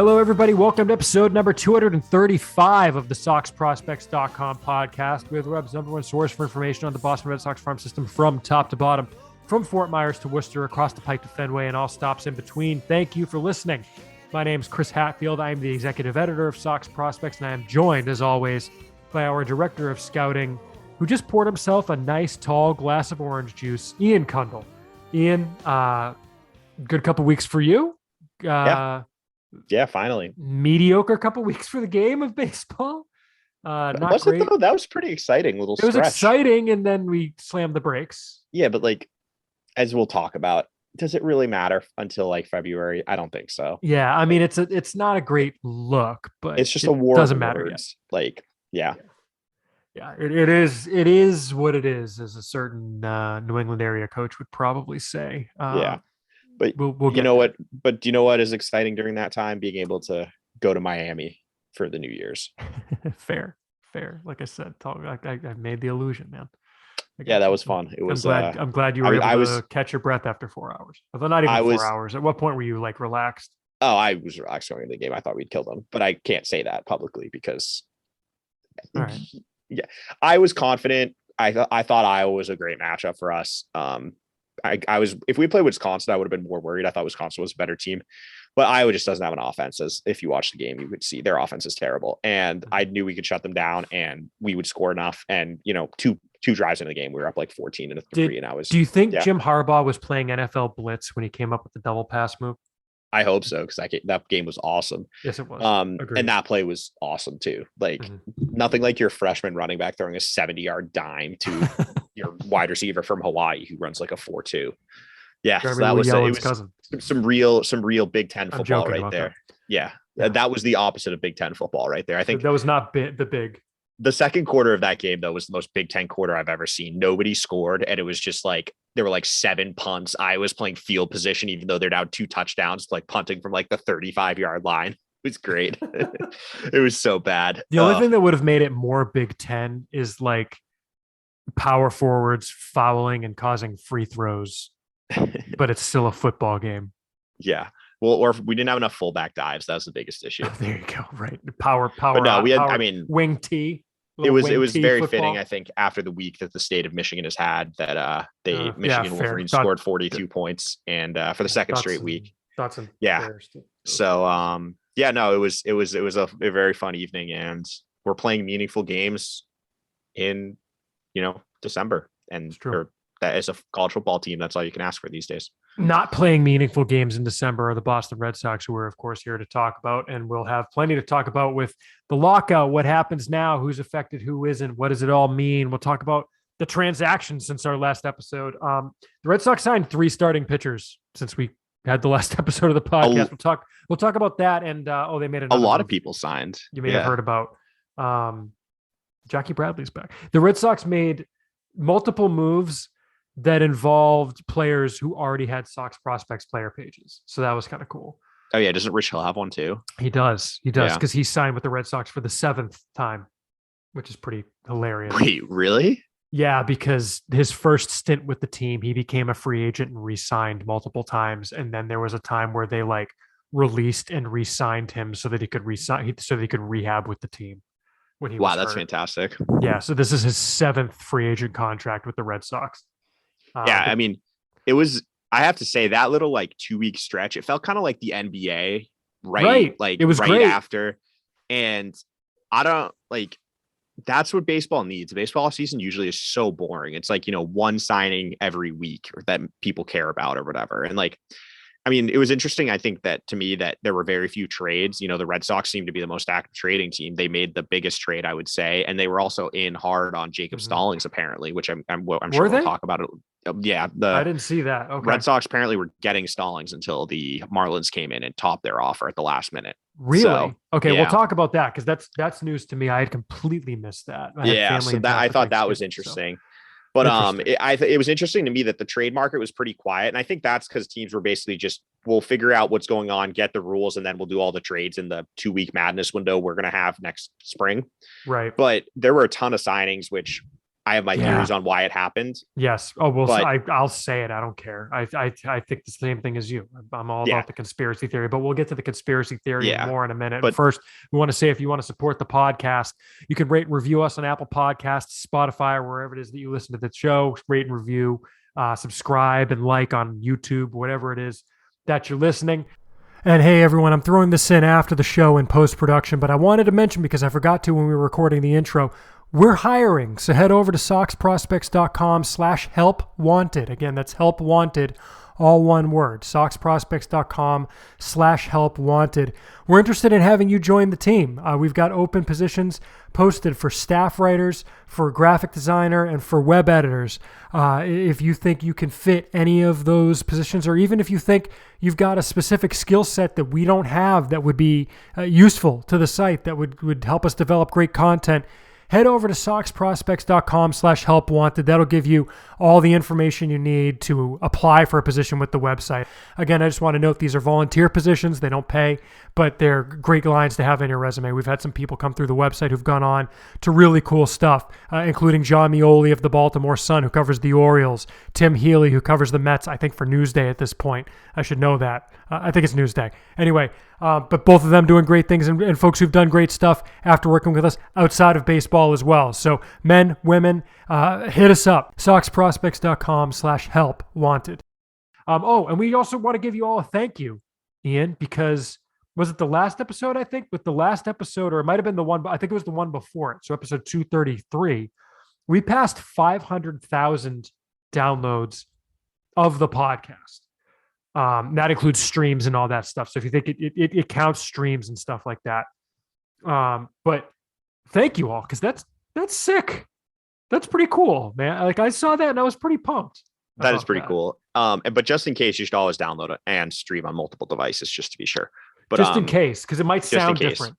Hello, everybody. Welcome to episode number 235 of the SoxProspects.com podcast, with the web's number one source for information on the Boston Red Sox farm system from top to bottom, from Fort Myers to Worcester, across the Pike to Fenway, and all stops in between. Thank you for listening. My name is Chris Hatfield. I am the executive editor of Sox Prospects, and I am joined, as always, by our director of scouting, who just poured himself a nice, tall glass of orange juice, Ian Kundle. Ian, good couple weeks for you. Yeah, finally. Mediocre couple weeks for the game of baseball. Not was great. It though? That was pretty exciting. Little It was stretch. exciting, and then we slammed the brakes. Yeah, but like, as we'll talk about, does it really matter until like February? I don't think so. Yeah, I mean, it's not a great look, but It's just a war. Doesn't matter yet. Like, yeah. Yeah, it is what it is, as a certain New England area coach would probably say. Yeah. But we'll you know what? But do you know what is exciting during that time? Being able to go to Miami for the New Year's. Fair. Like I said, I made the illusion, man. Yeah, that was fun. It was. I'm glad you were able to catch your breath after 4 hours. Although not even 4 hours. At what point were you like relaxed? Oh, I was relaxed going into the game. I thought we'd kill them, but I can't say that publicly because. All right. Yeah, I was confident. I thought Iowa was a great matchup for us. I was, if we played Wisconsin, I would have been more worried. I thought Wisconsin was a better team, but Iowa just doesn't have an offense. As if you watch the game, you would see their offense is terrible. And I knew we could shut them down and we would score enough. And, you know, two drives into the game, we were up like 14 and 3. And I was, do you think Jim Harbaugh was playing NFL blitz when he came up with the double pass move? I hope so, because that game was awesome. Yes, it was. And that play was awesome too. Like nothing like your freshman running back throwing a 70-yard dime to your wide receiver from Hawaii who runs like a 4.2. Yeah, so that was cousin. Some real Big Ten football right there. Yeah, that was the opposite of Big Ten football right there. I think that was not the big. The second quarter of that game, though, was the most Big Ten quarter I've ever seen. Nobody scored, and it was just like there were like 7 punts. I was playing field position, even though they're down 2 touchdowns, like punting from like the 35-yard line. It was great. It was so bad. The only thing that would have made it more Big Ten is like power forwards fouling and causing free throws, but it's still a football game. Yeah. Well, or if we didn't have enough fullback dives. That was the biggest issue. Oh, there you go. Right. Power. But no, we had, power, I mean, wing T. It was very football. fitting, I think, after the week that the state of Michigan has had, that Michigan Wolverines scored 42 points, and for the second straight week. So no, it was a very fun evening, and we're playing meaningful games in December, and that is a college football team. That's all you can ask for these days. Not playing meaningful games in December are the Boston Red Sox, who we're, of course, here to talk about. And we'll have plenty to talk about with the lockout, what happens now, who's affected, who isn't, what does it all mean? We'll talk about the transactions since our last episode. The Red Sox signed 3 starting pitchers since we had the last episode of the podcast. We'll talk about that. And they made a lot of people signed. You may have heard about Jackie Bradley's back. The Red Sox made multiple moves that involved players who already had Sox Prospects player pages. So that was kind of cool. Oh yeah. Doesn't Rich Hill have one too? He does. Because he signed with the Red Sox for the 7th time, which is pretty hilarious. Wait, really? Yeah, because his first stint with the team, he became a free agent and re-signed multiple times. And then there was a time where they like released and re-signed him so that he could rehab with the team when he was that's hurt. Fantastic. Yeah. So this is his 7th free agent contract with the Red Sox. I mean, it was, I have to say, that little like 2-week stretch, it felt kind of like the NBA, right? Like it was right great. After. And I don't like, that's what baseball needs. Baseball season usually is so boring. It's like, one signing every week or that people care about or whatever. And like, I mean, it was interesting. I think that to me that there were very few trades. The Red Sox seemed to be the most active trading team. They made the biggest trade, I would say, and they were also in hard on Jacob Stallings, apparently, which I'm sure we'll talk about it. Yeah, I didn't see that. Okay. Red Sox apparently were getting Stallings until the Marlins came in and topped their offer at the last minute. Really? So, okay, we'll talk about that because that's news to me. I had completely missed that. I thought that was interesting. So. But it was interesting to me that the trade market was pretty quiet. And I think that's because teams were basically just, we'll figure out what's going on, get the rules, and then we'll do all the trades in the 2-week madness window we're going to have next spring. Right. But there were a ton of signings, which I have my theories on why it happened. Yes. Oh, well, I'll say it. I don't care. I think the same thing as you. I'm all about the conspiracy theory, but we'll get to the conspiracy theory more in a minute. But first, we want to say, if you want to support the podcast, you can rate and review us on Apple Podcasts, Spotify, or wherever it is that you listen to the show. Rate and review, subscribe and like on YouTube, whatever it is that you're listening. And hey, everyone, I'm throwing this in after the show in post-production, but I wanted to mention, because I forgot to when we were recording the intro, we're hiring. So head over to soxprospects.com/help-wanted. Again, that's help wanted, all one word. soxprospects.com/help-wanted. We're interested in having you join the team. We've got open positions posted for staff writers, for graphic designer, and for web editors. If you think you can fit any of those positions, or even if you think you've got a specific skill set that we don't have that would be useful to the site, that would help us develop great content, head over to soxprospects.com/help-wanted. That'll give you all the information you need to apply for a position with the website. Again, I just want to note these are volunteer positions. They don't pay, but they're great lines to have in your resume. We've had some people come through the website who've gone on to really cool stuff, including John Mioli of the Baltimore Sun, who covers the Orioles, Tim Healy, who covers the Mets, I think for Newsday at this point. I should know that. I think it's Newsday. Anyway, but both of them doing great things, and folks who've done great stuff after working with us outside of baseball as well. So men, women, hit us up. soxprospects.com/help-wanted. And we also want to give you all a thank you, Ian, because was it the last episode, I think? With the last episode, or it might have been the one, I think it was the one before it. So episode 233, we passed 500,000 downloads of the podcast. That includes streams and all that stuff. So if you think it counts streams and stuff like that. But thank you all, because that's sick. That's pretty cool, man. Like, I saw that and I was pretty pumped. That is pretty cool. But just in case, you should always download it and stream on multiple devices just to be sure. But just in case, because it might sound different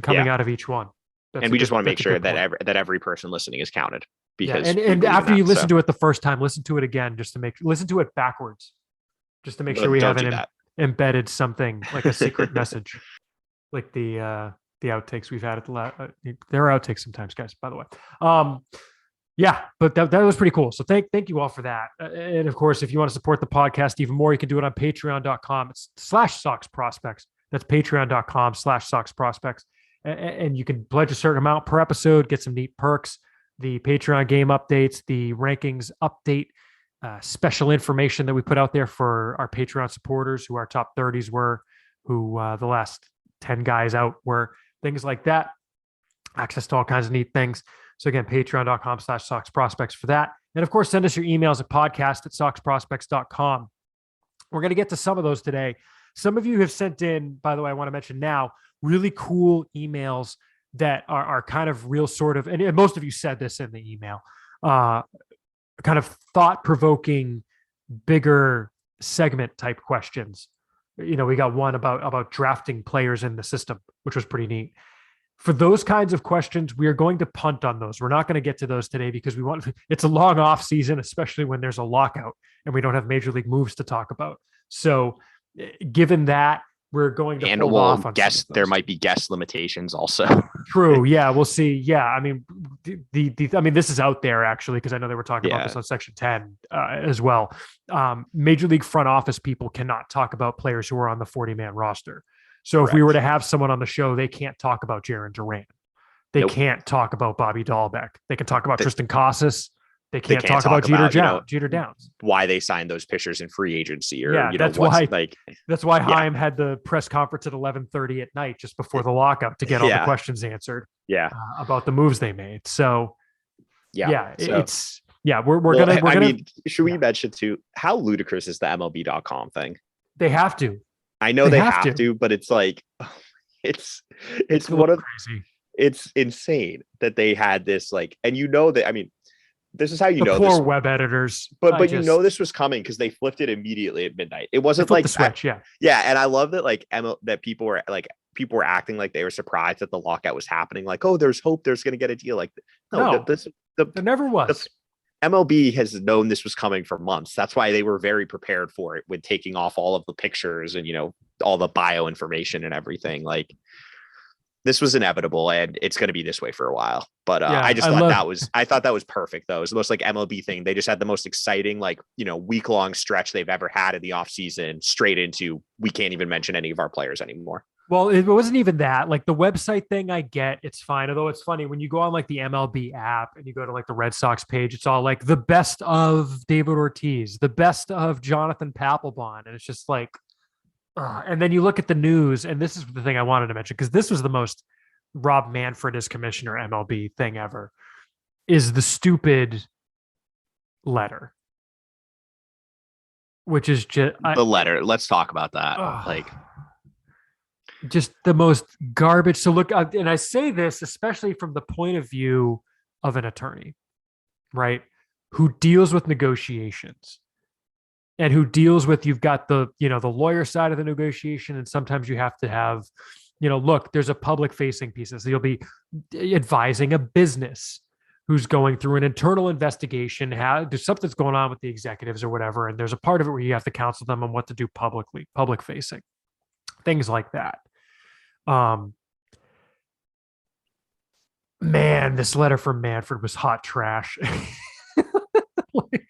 coming out of each one. And we just want to make sure that every person listening is counted. Because and after you listen to it the first time, listen to it again listen to it backwards. Just to make sure we haven't embedded something like a secret message, like the outtakes we've had at the there are outtakes sometimes, guys, by the way. But that was pretty cool. So thank you all for that. And of course, if you want to support the podcast even more, you can do it on patreon.com/SoxProspects. That's patreon.com/SoxProspects. And you can pledge a certain amount per episode, get some neat perks, the Patreon game updates, the rankings update, special information that we put out there for our Patreon supporters, who our top 30s were, who the last 10 guys out were, things like that. Access to all kinds of neat things. So again, patreon.com/SoxProspects for that. And of course, send us your emails at podcast@soxprospects.com. We're going to get to some of those today. Some of you have sent in, by the way, I want to mention now, really cool emails that are kind of real sort of, and most of you said this in the email, kind of thought-provoking, bigger segment type questions. We got one about drafting players in the system, which was pretty neat. For those kinds of questions, we are going to punt on those. We're not going to get to those today because it's a long off season, especially when there's a lockout and we don't have major league moves to talk about. So given that, we're going to hold off on guess there might be guest limitations also. True. Yeah, we'll see. Yeah, I mean, this is out there actually, because I know they were talking about this on Section 10 as well. Major League front office people cannot talk about players who are on the 40-man roster. So Correct. If we were to have someone on the show, they can't talk about Jarren Duran. They can't talk about Bobby Dahlbeck. They can talk about Tristan Casas. They can't talk about Jeter Downs. Why they signed those pitchers in free agency, or that's why Chaim had the press conference at 11:30 at night just before the lockout to get all the questions answered. About the moves they made. So we're gonna. Should we mention too how ludicrous is the MLB.com thing? They have to. I know they have to, but it's like it's one of crazy. It's insane that they had this and this is how you know poor web editors. But this was coming because they flipped it immediately at midnight. It wasn't like the switch, and I love that that people were acting like they were surprised that the lockout was happening. Like, oh, there's hope there's going to get a deal. There never was. MLB has known this was coming for months. That's why they were very prepared for it when taking off all of the pictures and all the bio information and everything. this was inevitable, and it's going to be this way for a while. But Yeah, I thought that was perfect, though. It was the most like MLB thing. They just had the most exciting, like, week long stretch they've ever had in the offseason, straight into we can't even mention any of our players anymore. Well, it wasn't even that. Like the website thing, I get, it's fine. Although it's funny when you go on like the MLB app and you go to like the Red Sox page, it's all like the best of David Ortiz, the best of Jonathan Papelbon, and it's just like, and then you look at the news, and this is the thing I wanted to mention because this was the most Rob Manfred as commissioner MLB thing ever. Is the stupid letter, which is just the letter. Let's talk about that. Like. Just the most garbage. So look, and I say this especially from the point of view of an attorney, right? Who deals with negotiations and who deals with, you've got the lawyer side of the negotiation. And sometimes you have to have, look, there's a public facing piece. So you'll be advising a business who's going through an internal investigation. There's something's going on with the executives or whatever. And there's a part of it where you have to counsel them on what to do public facing, things like that. Man, this letter from Manfred was hot trash. Like,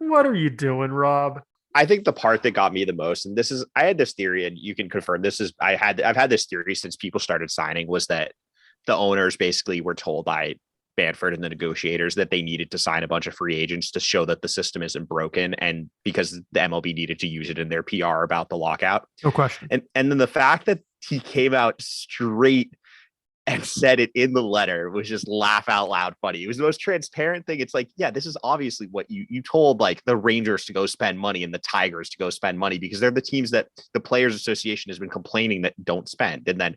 what are you doing, Rob? I think the part that got me the most, and I had this theory, and you can confirm I've had this theory since people started signing, was that the owners basically were told by Manfred and the negotiators that they needed to sign a bunch of free agents to show that the system isn't broken, and because the MLB needed to use it in their PR about the lockout. No question. And then the fact that he came out straight and said it in the letter was just laugh out loud funny. It was the most transparent thing. It's like, yeah, this is obviously what you told like the Rangers to go spend money and the Tigers to go spend money, because they're the teams that the Players Association has been complaining that don't spend. And then,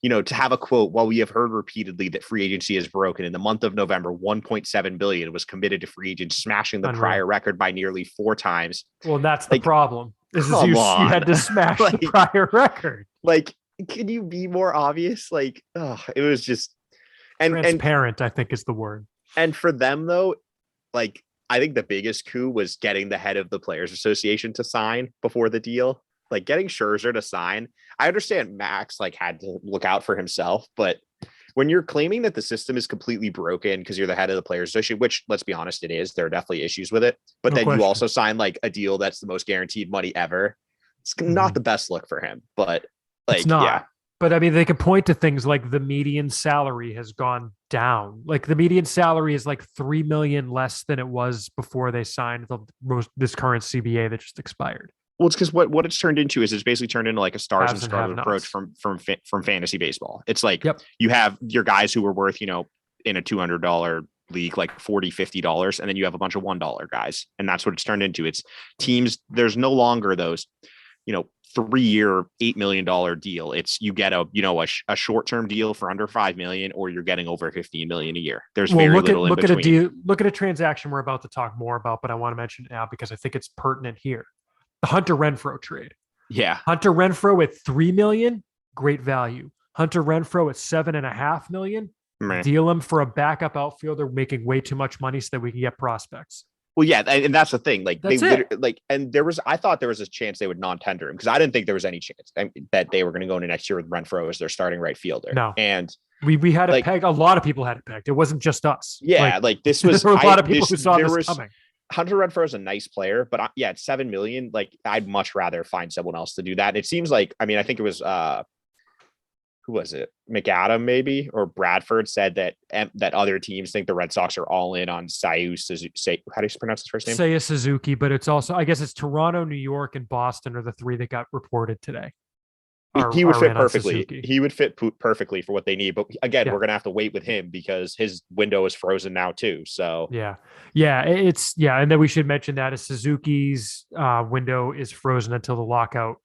to have a quote, while we have heard repeatedly that free agency is broken, in the month of November, 1.7 billion was committed to free agents, smashing the prior record by nearly 4 times. Well, that's the problem. You had to smash the prior record. Like, can you be more obvious? Like, it was just transparent, I think is the word. And for them though, like, I think the biggest coup was getting the head of the Players Association to sign before the deal. Like getting Scherzer to sign. I understand Max like had to look out for himself, but when you're claiming that the system is completely broken because you're the head of the Players Association, which let's be honest, it is, there are definitely issues with it. But then you also sign like a deal that's the most guaranteed money ever. It's not the best look for him, but like, it's not. Yeah. But I mean, they could point to things like the median salary has gone down. Like the median salary is like $3 million less than it was before they signed this current CBA that just expired. Well, it's because what it's turned into is it's basically turned into like a stars and scrubs approach from fantasy baseball. It's like you have your guys who are worth, in a $200 league, like $40, $50, and then you have a bunch of $1 guys. And that's what it's turned into. It's teams. There's no longer those, 3-year, $8 million deal. It's you get a short-term deal for under $5 million, or you're getting over $15 million a year. There's very little in between. Look at a transaction we're about to talk more about, but I want to mention it now because I think it's pertinent here. The Hunter Renfro trade. Yeah. Hunter Renfro at $3 million, great value. Hunter Renfro at $7.5 million, deal him for a backup outfielder making way too much money so that we can get prospects. Well, yeah, and that's the thing. Like I thought there was a chance they would non-tender him because I didn't think there was any chance that they were going to go into next year with Renfro as their starting right fielder. No, and we had it pegged. A lot of people had it pegged. It wasn't just us. Yeah, like this was there were a lot of people who saw this coming. Hunter Renfro is a nice player, but at $7 million, like I'd much rather find someone else to do that. It seems like, I think it was who was it? McAdam maybe, or Bradford said that other teams think the Red Sox are all in on Seiya Suzuki. How do you pronounce his first name? Seiya Suzuki, but it's also, I guess it's Toronto, New York, and Boston are the 3 that got reported today. He would fit perfectly. He would fit perfectly for what they need. But again, we're going to have to wait with him because his window is frozen now too. So yeah. And then we should mention that Suzuki's window is frozen until the lockout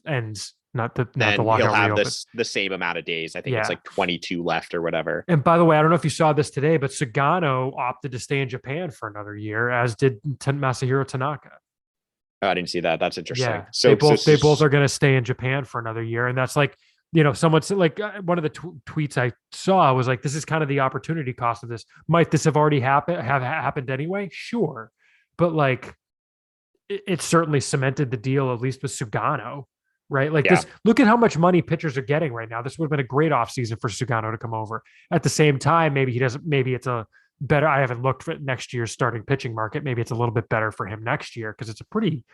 ends. Not the lockout. He'll have the same amount of days. I think it's like 22 left or whatever. And by the way, I don't know if you saw this today, but Sugano opted to stay in Japan for another year, as did Masahiro Tanaka. Oh, I didn't see that. That's interesting. Yeah, so they both are going to stay in Japan for another year, and that's like, someone said, like one of the tweets I saw was like, this is kind of the opportunity cost of this. Might this have already happened anyway? Sure, but like it certainly cemented the deal, at least with Sugano. right? Like this, look at how much money pitchers are getting right now. This would have been a great offseason for Sugano to come over. At the same time, maybe it's a better, I haven't looked for next year's starting pitching market. Maybe it's a little bit better for him next year because it's a pretty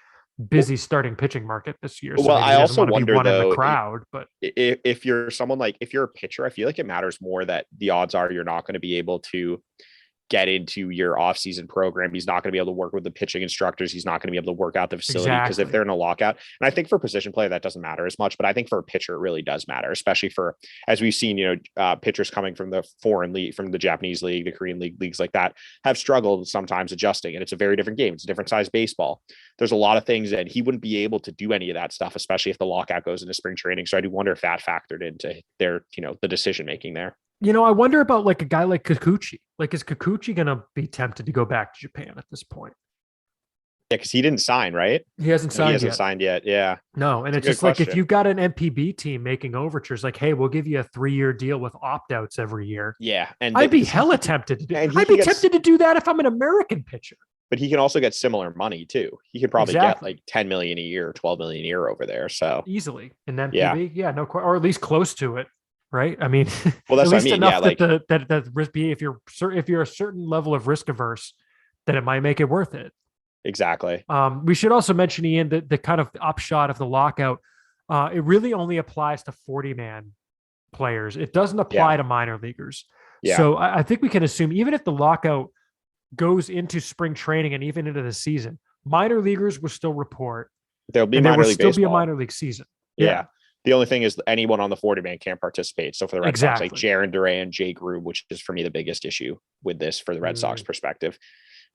busy starting pitching market this year. So I also wonder though, in the crowd, but if you're someone like, if you're a pitcher, I feel like it matters more that the odds are you're not going to be able to get into your offseason program. He's not going to be able to work with the pitching instructors. He's not going to be able to work out the facility because if they're in a lockout, and I think for a position player, that doesn't matter as much, but I think for a pitcher, it really does matter, especially for, as we've seen, pitchers coming from the foreign league, from the Japanese league, the Korean league, leagues like that have struggled sometimes adjusting. And it's a very different game. It's a different size baseball. There's a lot of things that he wouldn't be able to do any of that stuff, especially if the lockout goes into spring training. So I do wonder if that factored into their, the decision-making there. I wonder about like a guy like Kikuchi. Like, is Kikuchi going to be tempted to go back to Japan at this point? Yeah, because he didn't sign, right? He hasn't signed yet. Yeah. No, and it's just question. Like if you've got an MPB team making overtures, like, hey, we'll give you a 3-year deal with opt-outs every year. Yeah, and I'd be hella tempted to do. I'd be tempted to do that if I'm an American pitcher. But he can also get similar money too. He could probably get like 10 million a year, 12 million a year over there. So easily, and then no, or at least close to it. Right. I mean, well, that's at least what I mean. Enough Yeah, that risk be if you're a certain level of risk averse, then it might make it worth it. Exactly. We should also mention, Ian, the kind of upshot of the lockout. It really only applies to 40-man players. It doesn't apply to minor leaguers. Yeah. So I think we can assume even if the lockout goes into spring training and even into the season, minor leaguers will still report. There will still be a minor league season. Yeah. The only thing is anyone on the 40-man can't participate. So for the Red Sox, like Jarren Duran, Jake Groom, which is for me the biggest issue with this for the Red Sox perspective.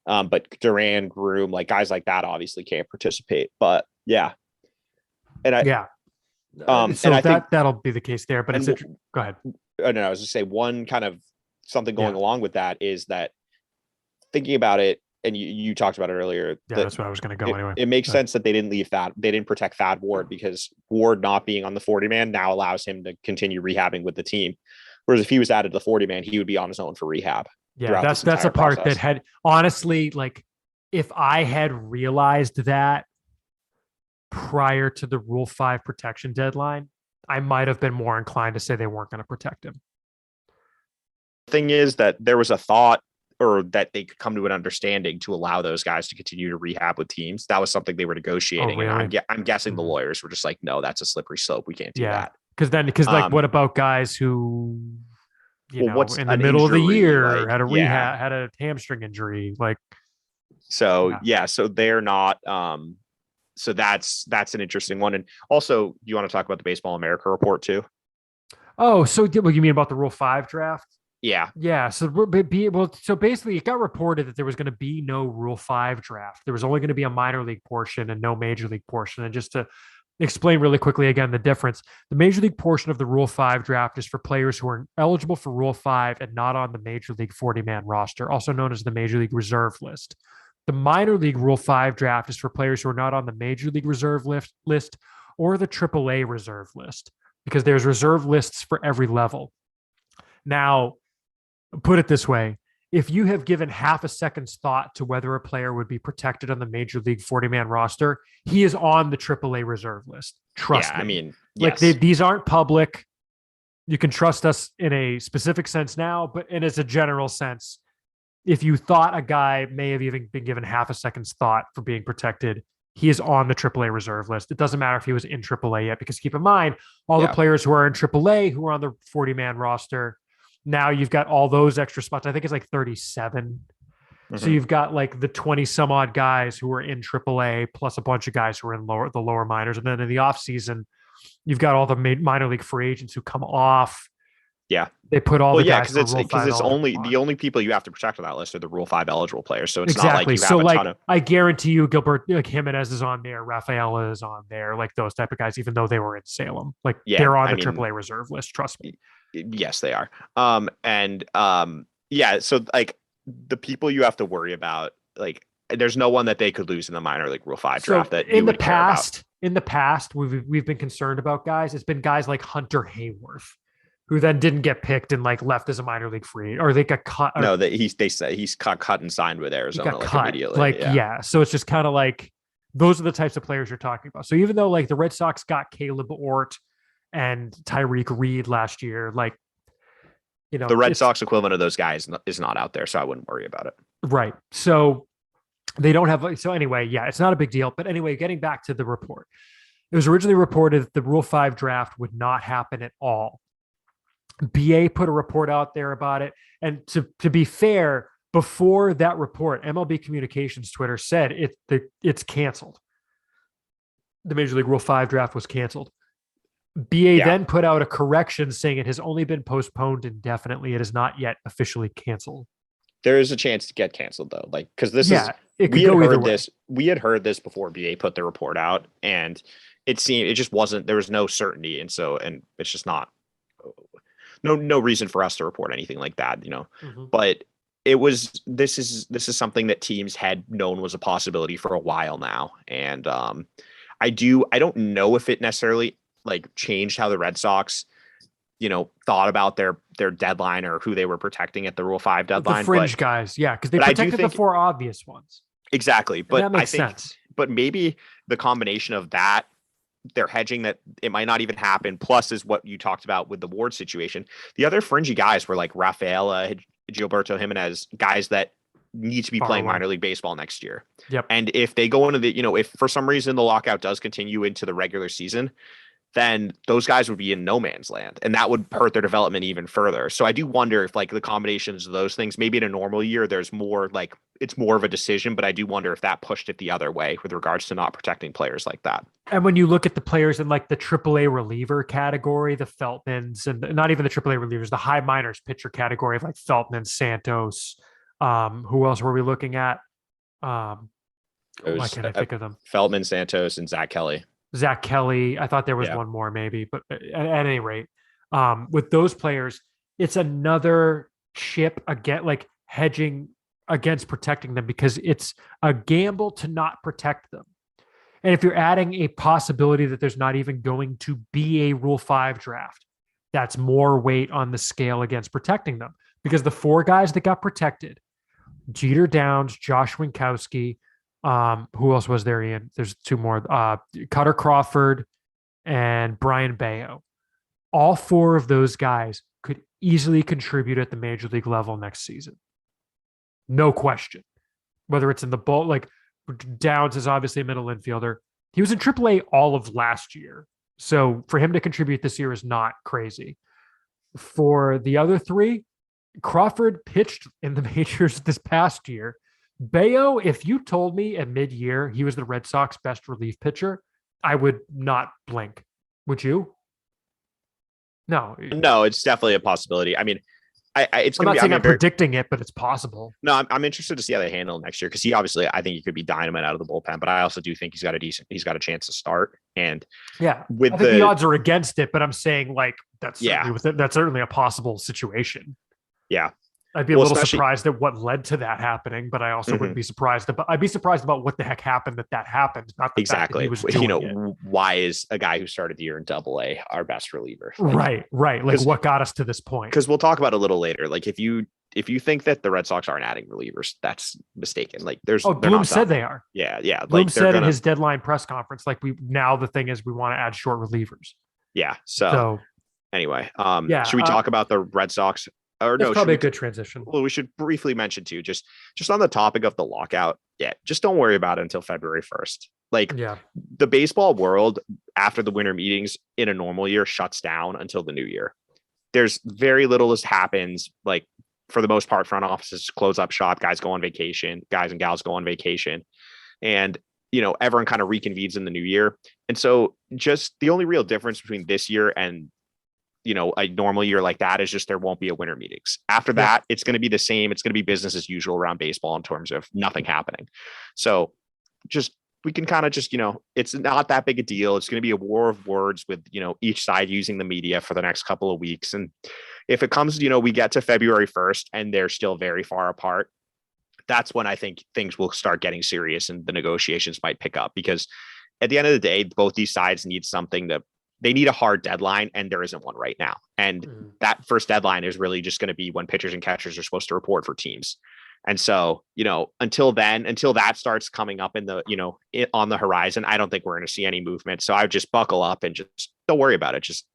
But Duran, Groom, like guys like that obviously can't participate. But yeah. And so that'll be the case there. But go ahead. No, I was just say one kind of something going along with that is that thinking about it, and you talked about it earlier. Yeah, that's what I was going to go anyway. It makes sense that they didn't protect Thad Ward because Ward not being on the 40-man now allows him to continue rehabbing with the team. Whereas if he was added to the 40-man, he would be on his own for rehab. Yeah, that's a part that had honestly, like, if I had realized that prior to the Rule 5 protection deadline, I might have been more inclined to say they weren't going to protect him. The thing is that there was a thought or that they could come to an understanding to allow those guys to continue to rehab with teams. That was something they were negotiating. Oh, really? And I'm guessing the lawyers were just like, no, that's a slippery slope. We can't do that. Because what about guys who, in the middle of the year had a rehab, had a hamstring injury, like. So they're not. So that's an interesting one. And also, you want to talk about the Baseball America report too? Oh, so what you mean about the Rule 5 draft? Yeah. So basically it got reported that there was going to be no Rule 5 draft. There was only going to be a minor league portion and no major league portion. And just to explain really quickly again, the difference, the major league portion of the Rule 5 draft is for players who are eligible for Rule 5 and not on the major league 40-man roster, also known as the major league reserve list. The minor league Rule 5 draft is for players who are not on the major league reserve list or the AAA reserve list, because there's reserve lists for every level. Now, put it this way, if you have given half a second's thought to whether a player would be protected on the major league 40-man roster, he is on the AAA reserve list. Trust me. I mean, like these aren't public. You can trust us in a specific sense now, but in as a general sense, if you thought a guy may have even been given half a second's thought for being protected, he is on the AAA reserve list. It doesn't matter if he was in AAA yet, because keep in mind, all the players who are in AAA who are on the 40-man roster, now you've got all those extra spots. I think it's like 37. Mm-hmm. So you've got like the 20 some odd guys who are in AAA plus a bunch of guys who are in the lower minors. And then in the off season, you've got all the minor league free agents who come off. Yeah. They put all the guys because it's only the only people you have to protect on that list are the Rule 5 eligible players. So it's not like you have a ton of. I guarantee you, Gilberto Jimenez is on there, Rafaela is on there, like those type of guys, even though they were in Salem. Like they're on the AAA reserve list. Trust me. Yes, they are. So like the people you have to worry about, like there's no one that they could lose in the minor league Rule 5 draft that in the past we've been concerned about guys. It's been guys like Hunter Hayworth, who then didn't get picked and like left as a minor league free, or they got cut. No, they say he's cut and signed with Arizona immediately. So it's just kind of like Those are the types of players you're talking about. So even though like the Red Sox got Caleb Ort and Tyreek Reed last year, like, the Red Sox equivalent of those guys is not out there, so I wouldn't worry about it. Right. So they don't have, so anyway, yeah, it's not a big deal. But anyway, getting back to the report, it was originally reported that the Rule 5 draft would not happen at all. BA put a report out there about it. And to be fair, before that report, MLB Communications Twitter said it's canceled. The Major League Rule 5 draft was canceled. BA then put out a correction saying it has only been postponed indefinitely. It is not yet officially canceled. There is a chance to get canceled though. Like, cause we had heard this before BA put the report out, and it just wasn't, there was no certainty. And it's just not, no reason for us to report anything like that, but this is something that teams had known was a possibility for a while now. And I don't know if it necessarily like changed how the Red Sox, thought about their deadline or who they were protecting at the Rule 5 deadline. The fringe guys. Yeah. Cause they protected the 4 obvious ones. Exactly. But that makes sense. But maybe the combination of that, they're hedging that it might not even happen. Plus is what you talked about with the Ward situation. The other fringy guys were like Rafaela, Gilberto Jimenez, guys that need to be playing minor league baseball next year. Yep. And if they go into the, if for some reason the lockout does continue into the regular season, then those guys would be in no man's land, and that would hurt their development even further. So I do wonder if like the combinations of those things, maybe in a normal year, there's more like it's more of a decision, but I do wonder if that pushed it the other way with regards to not protecting players like that. And when you look at the players in like the AAA reliever category, the Feltmans, and not even the AAA relievers, the high minors pitcher category of like Feltman, Santos, who else were we looking at? Why can't I think of them? Feltman, Santos, and Zach Kelly. I thought there was one more maybe, but at any rate, with those players, it's another chip again, like hedging against protecting them, because it's a gamble to not protect them. And if you're adding a possibility that there's not even going to be a Rule 5 draft, that's more weight on the scale against protecting them, because the 4 guys that got protected, Jeter Downs, Josh Winkowski, who else was there, Ian? There's 2 more. Cutter Crawford and Brian Bayo. All 4 of those guys could easily contribute at the major league level next season. No question. Whether it's in the ball, like Downs is obviously a middle infielder. He was in AAA all of last year. So for him to contribute this year is not crazy. For the other 3, Crawford pitched in the majors this past year. Bayo, if you told me at mid-year he was the Red Sox best relief pitcher, I would not blink. Would you? No, it's definitely a possibility. I mean, I'm not saying I'm predicting it, but it's possible. No, I'm interested to see how they handle next year, because I think he could be dynamite out of the bullpen, but I also do think he's got a chance to start. And I think the odds are against it, but I'm saying like that's certainly a possible situation. Yeah. I'd be a little surprised at what led to that happening, but I also wouldn't be surprised about. I'd be surprised about what the heck happened that happened. Not the exactly. Fact that he was doing it. Why is a guy who started the year in AA our best reliever? Like, right. Like what got us to this point? Because we'll talk about it a little later. Like if you think that the Red Sox aren't adding relievers, that's mistaken. Like Bloom said they are. Yeah. Bloom said in his deadline press conference, like the thing is we want to add short relievers. Yeah. So anyway, should we talk about the Red Sox? Or that's probably a good transition. Well, we should briefly mention too, just on the topic of the lockout. Yeah, just don't worry about it until February 1st. Like the baseball world after the winter meetings in a normal year shuts down until the new year. There's very little that happens. Like for the most part, front offices close up shop, guys go on vacation, guys and gals go on vacation. And, everyone kind of reconvenes in the new year. And so just the only real difference between this year and a normal year like that is just there won't be a winter meetings. After that, it's going to be the same. It's going to be business as usual around baseball in terms of nothing happening. So we can kind of it's not that big a deal. It's going to be a war of words with, each side using the media for the next couple of weeks. And if it comes, we get to February 1st and they're still very far apart, that's when I think things will start getting serious and the negotiations might pick up, because at the end of the day, both these sides need something they need a hard deadline, and there isn't one right now. And that first deadline is really just going to be when pitchers and catchers are supposed to report for teams. And so, until that starts coming up in the, on the horizon, I don't think we're going to see any movement. So I would just buckle up and just don't worry about it. Just,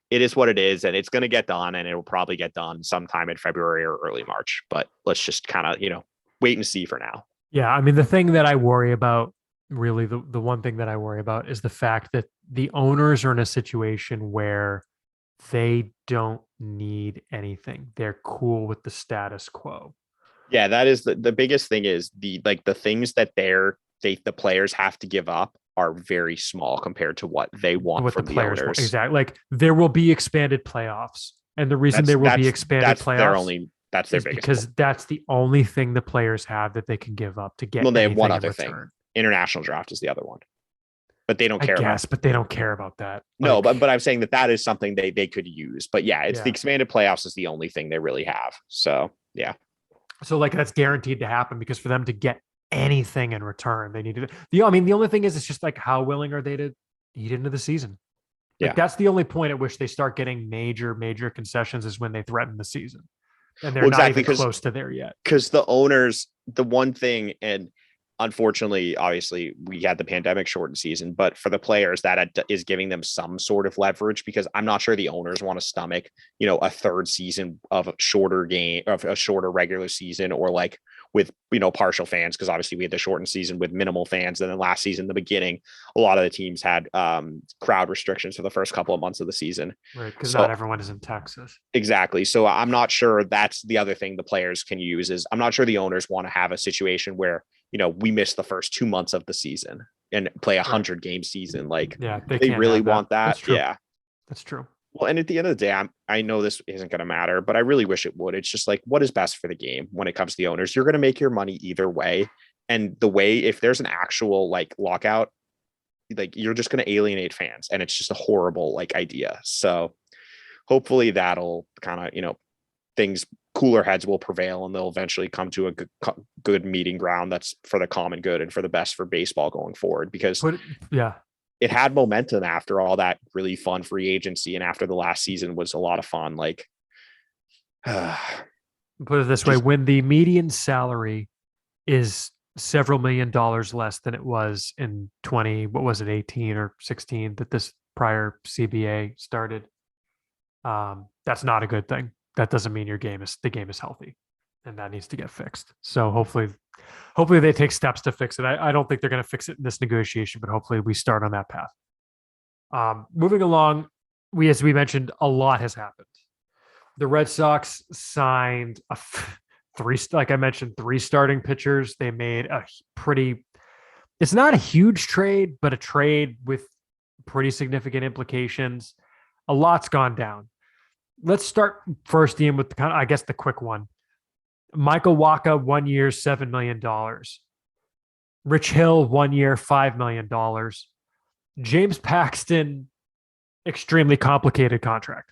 it is what it is, and it's going to get done, and it will probably get done sometime in February or early March. But let's just kind of, wait and see for now. Yeah. I mean, the thing that I worry about, really the one thing that I worry about is the fact that the owners are in a situation where they don't need anything. They're cool with the status quo. Yeah, that is the biggest thing is the things that the players have to give up are very small compared to what they want from the players owners. Exactly. Like there will be expanded playoffs. And the reason there will be expanded playoffs that's their biggest because that's the only thing the players have that they can give up to get. Well, they have one other thing. International draft is the other one. But they don't care but they don't care about that. No, but I'm saying that is something they could use. But yeah, the expanded playoffs is the only thing they really have. So yeah. So that's guaranteed to happen because for them to get anything in return, they need to. The only thing is, it's just how willing are they to eat into the season? That's the only point at which they start getting major concessions is when they threaten the season, and they're not even close to there yet. Because the owners, the one thing, and unfortunately, obviously, we had the pandemic shortened season, but for the players, that is giving them some sort of leverage because I'm not sure the owners want to stomach, a third season of a shorter regular season or with, partial fans. Cause obviously we had the shortened season with minimal fans. And then last season, the beginning, a lot of the teams had crowd restrictions for the first couple of months of the season. Right. Cause not everyone is in Texas. Exactly. So I'm not sure that's the other thing the players can use is I'm not sure the owners want to have a situation where, we miss the first 2 months of the season and play 100 game season. They really want that. That's true. Yeah, that's true. Well, and at the end of the day, I know this isn't going to matter, but I really wish it would. It's just what is best for the game when it comes to the owners. You're going to make your money either way. And if there's an actual lockout, you're just going to alienate fans. And it's just a horrible idea. So hopefully that'll kind of, cooler heads will prevail and they'll eventually come to a good meeting ground that's for the common good and for the best for baseball going forward. Because it had momentum after all that really fun free agency. And after the last season was a lot of fun. Put it this way, when the median salary is several $1 million less than it was in 18 or 16 that this prior CBA started, that's not a good thing. That doesn't mean the game is healthy, and that needs to get fixed. So hopefully they take steps to fix it. I don't think they're going to fix it in this negotiation, but hopefully we start on that path. Moving along, as we mentioned, a lot has happened. The Red Sox signed three starting pitchers. They made it's not a huge trade, but a trade with pretty significant implications. A lot's gone down. Let's start first, Ian, with the quick one. Michael Wacha, 1 year, $7 million. Rich Hill, 1 year, $5 million. James Paxton, extremely complicated contract.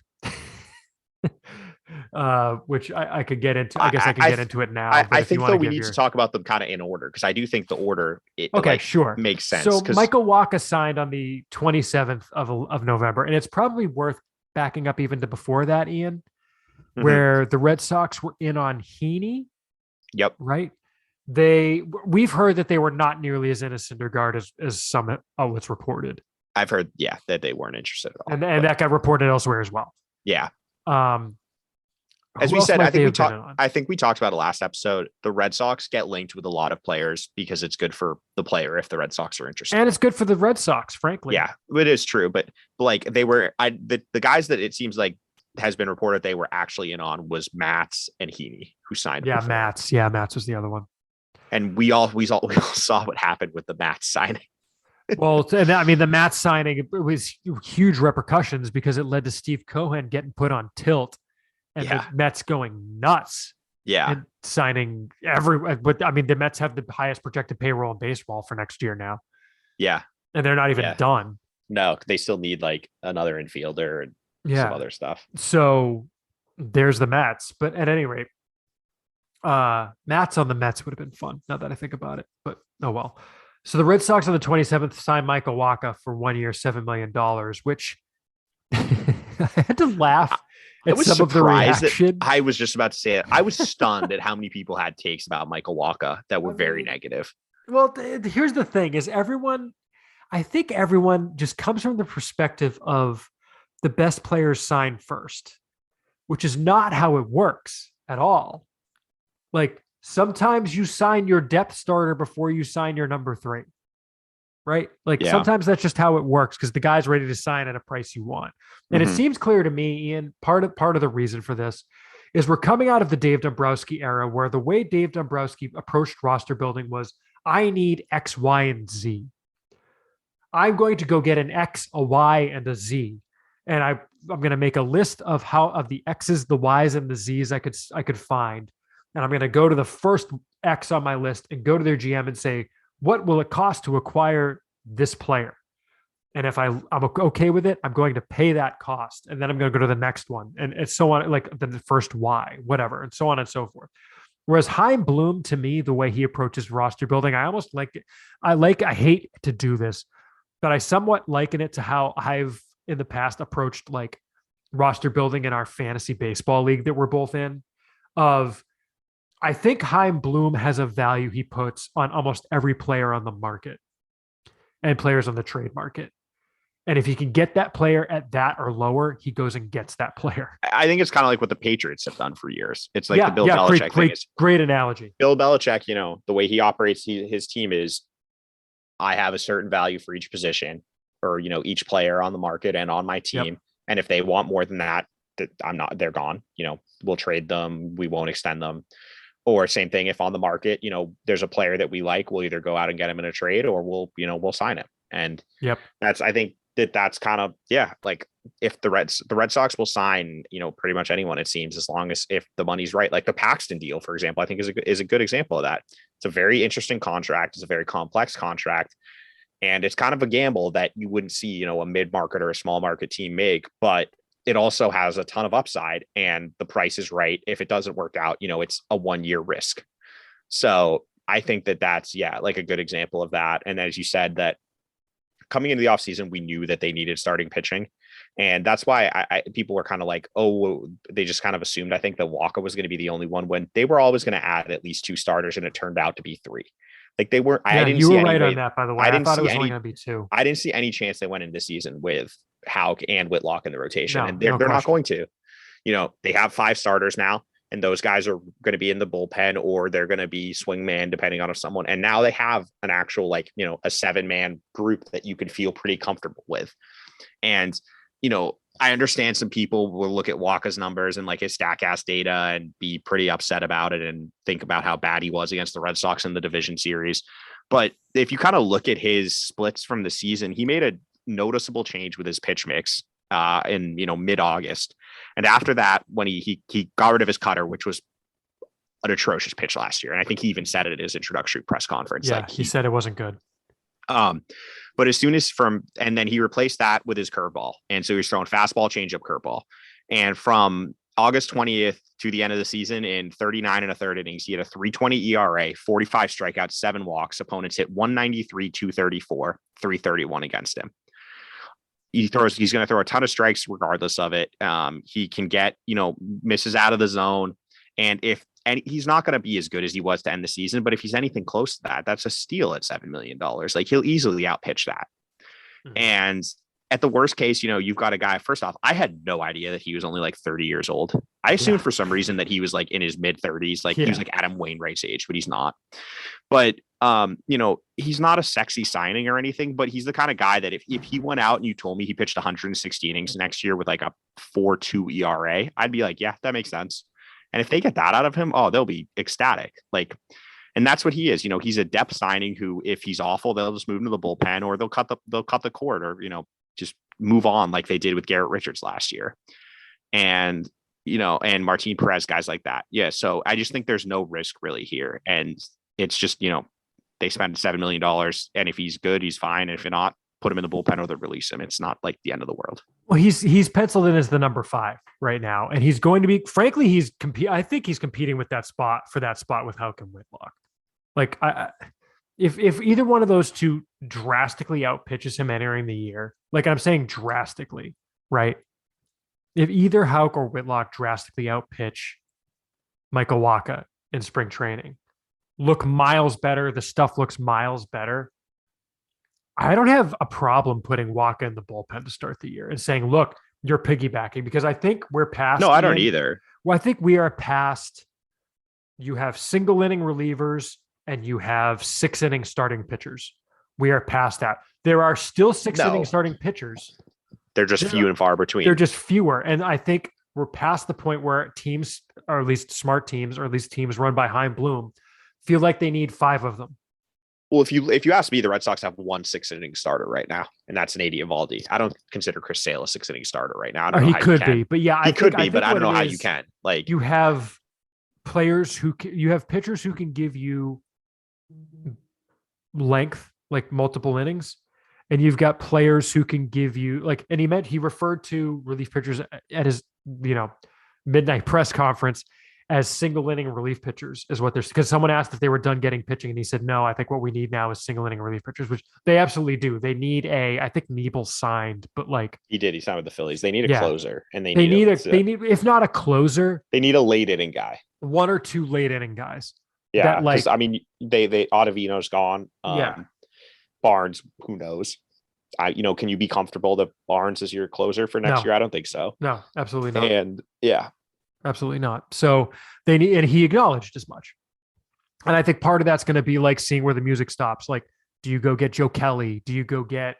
Which I could get into. I guess I can get into it now. I think we need to talk about them kind of in order because I do think the order makes sense. So Michael Wacha signed on the 27th of November, and it's probably worth backing up even to before that, Ian, where the Red Sox were in on Heaney. Yep. Right. We've heard that they were not nearly as innocent regard as some outlets reported. I've heard, that they weren't interested at all. And that got reported elsewhere as well. Yeah. As we said, I think we talked about it last episode. The Red Sox get linked with a lot of players because it's good for the player if the Red Sox are interested. And it's good for the Red Sox, frankly. Yeah, it is true. But they were, the guys that it seems like has been reported they were actually in on was Matz and Heaney, who signed. Yeah, Matz. Yeah, Matz was the other one. And we all saw what happened with the Matz signing. Well, the Matz signing, it was huge repercussions because it led to Steve Cohen getting put on tilt. And the Mets going nuts. Yeah. And signing the Mets have the highest projected payroll in baseball for next year now. Yeah. And they're not even done. No, they still need another infielder and some other stuff. So there's the Mets. But at any rate, Mats on the Mets would have been fun now that I think about it. But oh well. So the Red Sox on the 27th signed Michael Wacha for 1 year, $7 million, which I had to laugh I was surprised that I was just about to say it. I was stunned at how many people had takes about Michael Wacha that were very negative. Well, here's the thing: is I think everyone just comes from the perspective of the best players sign first, which is not how it works at all. Like sometimes you sign your depth starter before you sign your number 3. Right? Like sometimes that's just how it works because the guy's ready to sign at a price you want. And it seems clear to me, Ian, part of the reason for this is we're coming out of the Dave Dombrowski era where the way Dave Dombrowski approached roster building was, I need X, Y, and Z. I'm going to go get an X, a Y, and a Z. And I'm going to make a list of the X's, the Y's, and the Z's I could find. And I'm going to go to the first X on my list and go to their GM and say, what will it cost to acquire this player? And if I'm okay with it, I'm going to pay that cost. And then I'm going to go to the next one and so on, like the first Y, whatever, and so on and so forth. Whereas Chaim Bloom, to me, the way he approaches roster building, I almost like it. I hate to do this, but I somewhat liken it to how I've in the past approached like roster building in our fantasy baseball league that we're both in. I think Chaim Bloom has a value he puts on almost every player on the market and players on the trade market. And if he can get that player at that or lower, he goes and gets that player. I think it's kind of like what the Patriots have done for years. It's like the Bill Belichick thing. Great analogy. Bill Belichick, the way he operates his team is, I have a certain value for each position or, each player on the market and on my team. Yep. And if they want more than that, they're gone. We'll trade them. We won't extend them. Or same thing, if on the market, there's a player that we like, we'll either go out and get him in a trade or we'll sign him. And I think that's kind of, like if the Red Sox will sign, pretty much anyone, it seems, as long as if the money's right. Like the Paxton deal, for example, I think is a good example of that. It's a very interesting contract. It's a very complex contract. And it's kind of a gamble that you wouldn't see, a mid-market or a small market team make, but it also has a ton of upside and the price is right. If it doesn't work out, it's a 1-year risk. So I think that's like a good example of that. And as you said, that coming into the offseason, we knew that they needed starting pitching. And that's why people were kind of like, they just kind of assumed, I think, that Wacha was going to be the only one when they were always going to add at least 2 starters, and it turned out to be 3. Like they weren't. Yeah, you were right on that, by the way. I thought it was only going to be 2. I didn't see any chance they went into the season with Houck and Whitlock in the rotation, and they're not going to. They have 5 starters now, and those guys are going to be in the bullpen or they're going to be swingman depending on if someone. And now they have an actual a 7-man group that you can feel pretty comfortable with. And I understand some people will look at Wacha's numbers and like his StatCast data and be pretty upset about it and think about how bad he was against the Red Sox in the division series. But if you kind of look at his splits from the season, he made a noticeable change with his pitch mix in mid-August. And after that, when he got rid of his cutter, which was an atrocious pitch last year. And I think he even said it at his introductory press conference. Yeah, he said it wasn't good. But as soon as and then he replaced that with his curveball. And so he's throwing fastball, changeup, curveball. And from August 20th to the end of the season, in 39 and a third innings, he had a 3.20 ERA, 45 strikeouts, 7 walks. Opponents hit 193, 234, 331 against him. He's going to throw a ton of strikes regardless of it. He can get, misses out of the zone. And he's not going to be as good as he was to end the season, but if he's anything close to that, that's a steal at $7 million. Like he'll easily outpitch that. Mm-hmm. And at the worst case, you've got a guy. First off, I had no idea that he was only like 30 years old. I assumed for some reason that he was like in his mid 30s, like he was like Adam Wainwright's age, but he's not. But he's not a sexy signing or anything, but he's the kind of guy that if he went out and you told me he pitched 160 innings next year with like a 4.2 ERA, I'd be like, yeah, that makes sense. And if they get that out of him, they'll be ecstatic. Like, and that's what he is. He's a depth signing who, if he's awful, they'll just move him to the bullpen or they'll cut the cord or, just move on like they did with Garrett Richards last year. And, and Martin Perez, guys like that. Yeah. So I just think there's no risk really here. And it's just, they spend $7 million and if he's good, he's fine. And if not, put him in the bullpen or they'll release him. It's not like the end of the world. Well, he's penciled in as the number 5 right now. And he's going to be, frankly, I think he's competing with that spot with Houck and Whitlock. Like if either one of those two drastically outpitches him entering the year, like I'm saying drastically, right? if either Houck or Whitlock drastically outpitch Michael Wacha in spring training, look miles better, the stuff looks miles better, I don't have a problem putting Wacha in the bullpen to start the year and saying, look, you're piggybacking, because I think we're past. No, I don't either. Well, I think we are past. You have single inning relievers and you have 6 inning starting pitchers. We are past that. There are still 6 inning starting pitchers. They're just few and far between. They're just fewer. And I think we're past the point where teams, or at least smart teams, or at least teams run by Chaim Bloom, feel like they need 5 of them. Well, if you ask me, the Red Sox have 1 6-inning starter right now, and that's Nady Eovaldi. I don't consider Chris Sale a 6-inning starter right now. I don't know he how could be, but yeah, he could be, but I don't know how you can. Like, you have players you have pitchers who can give you length, like multiple innings, and you've got players who can give you like, and he referred to relief pitchers at his midnight press conference as single inning relief pitchers, is what they're, because someone asked if they were done getting pitching, and he said, no, I think what we need now is single inning relief pitchers, which they absolutely do. They need I think Niebel signed, but like he signed with the Phillies. They need a closer, and they need if not a closer, they need a late inning guy, 1 or 2 late inning guys. Yeah. Like, I mean, they Ottavino's gone. Barnes, who knows? Can you be comfortable that Barnes is your closer for next year? I don't think so. No, absolutely not. And absolutely not. So they need, and he acknowledged as much. And I think part of that's going to be like seeing where the music stops. Like, do you go get Joe Kelly? Do you go get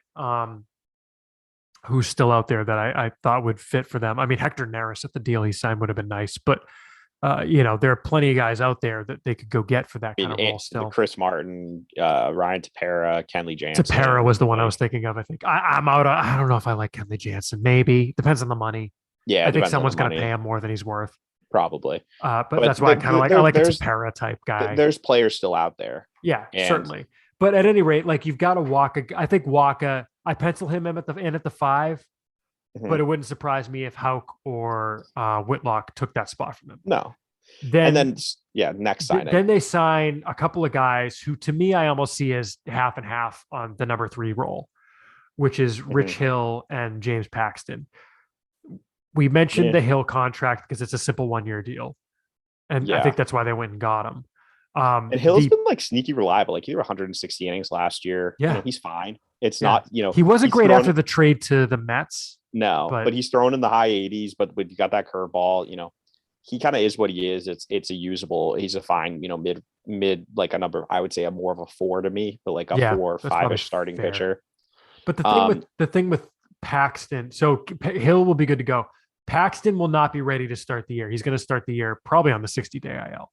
who's still out there that I thought would fit for them? I mean, Hector Neris at the deal he signed would have been nice, but there are plenty of guys out there that they could go get for that kind of role still. Chris Martin, Ryan Tepera, Kenley Jansen. Tepera was the one I was thinking of. I think I'm out. I don't know if I like Kenley Jansen. Maybe depends on the money. Yeah, I think someone's going to pay him more than he's worth. Probably. But that's why I kind of like. I like a Tepera type guy. There's players still out there. Yeah, certainly. But at any rate, like, you've got a Wacha. I think Wacha. I pencil him in at the 5. Mm-hmm. But it wouldn't surprise me if Houck or Whitlock took that spot from him. No. Next signing. Then they sign a couple of guys who, to me, I almost see as half and half on the number 3 role, which is Rich Hill and James Paxton. We mentioned the Hill contract because it's a simple 1-year deal. And I think that's why they went and got him. And Hill's been like sneaky reliable. Like, he threw 160 innings last year. Yeah. He's fine. It's not, he wasn't great after the trade to the Mets. No, but he's thrown in the high 80s, but you got that curveball, he kind of is what he is. It's a usable, he's a fine, mid, like a number, I would say more of a 4 to me, but like a 4 or 5-ish starting pitcher. But the thing with Paxton, so Hill will be good to go. Paxton will not be ready to start the year. He's going to start the year probably on the 60-day IL.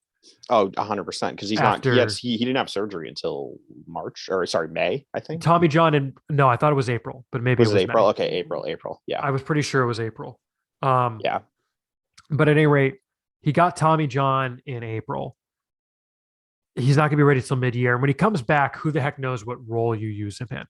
Oh, 100%. Because he's not. He didn't have surgery until May, I think. Tommy John I thought it was April, but maybe it was April. May. Okay, April. Yeah, I was pretty sure it was April. Yeah, but at any rate, he got Tommy John in April. He's not going to be ready till mid-year. And when he comes back, who the heck knows what role you use him in?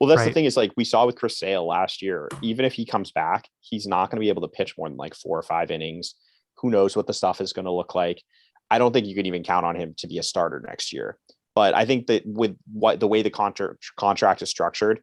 Well, that's the thing, is like we saw with Chris Sale last year. Even if he comes back, he's not going to be able to pitch more than like 4 or 5 innings. Who knows what the stuff is going to look like? I don't think you can even count on him to be a starter next year. But I think that with the way the contract is structured,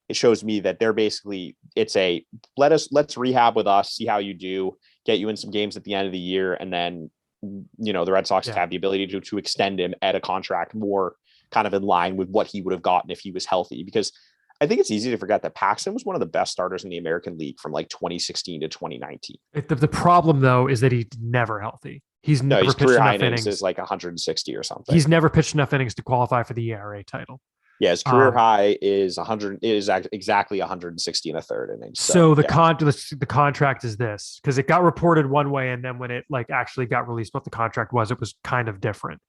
it shows me that they're basically, it's a let's rehab with us, see how you do, get you in some games at the end of the year, and then the Red Sox have the ability to extend him at a contract more kind of in line with what he would have gotten if he was healthy. Because I think it's easy to forget that Paxton was one of the best starters in the American League from like 2016 to 2019. The problem, though, is that he's never healthy. His career high innings is like 160 or something. He's never pitched enough innings to qualify for the ERA title. Yeah, his career high is 100. It is exactly 160 and a third innings. So the contract is this, because it got reported one way, and then when it like actually got released, what the contract was, it was kind of different.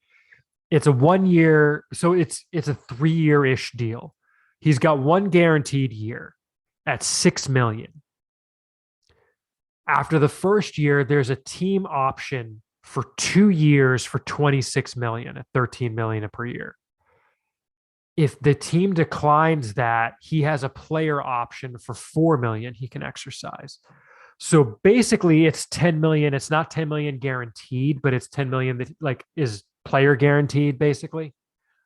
It's a 1 year, so it's a 3-year-ish deal. He's got 1 guaranteed year at $6 million. After the first year, there's a team option for 2 years for $26 million at $13 million per year. If the team declines that, he has a player option for $4 million he can exercise. So basically, it's $10 million. It's not $10 million guaranteed, but it's $10 million that like is player guaranteed, basically.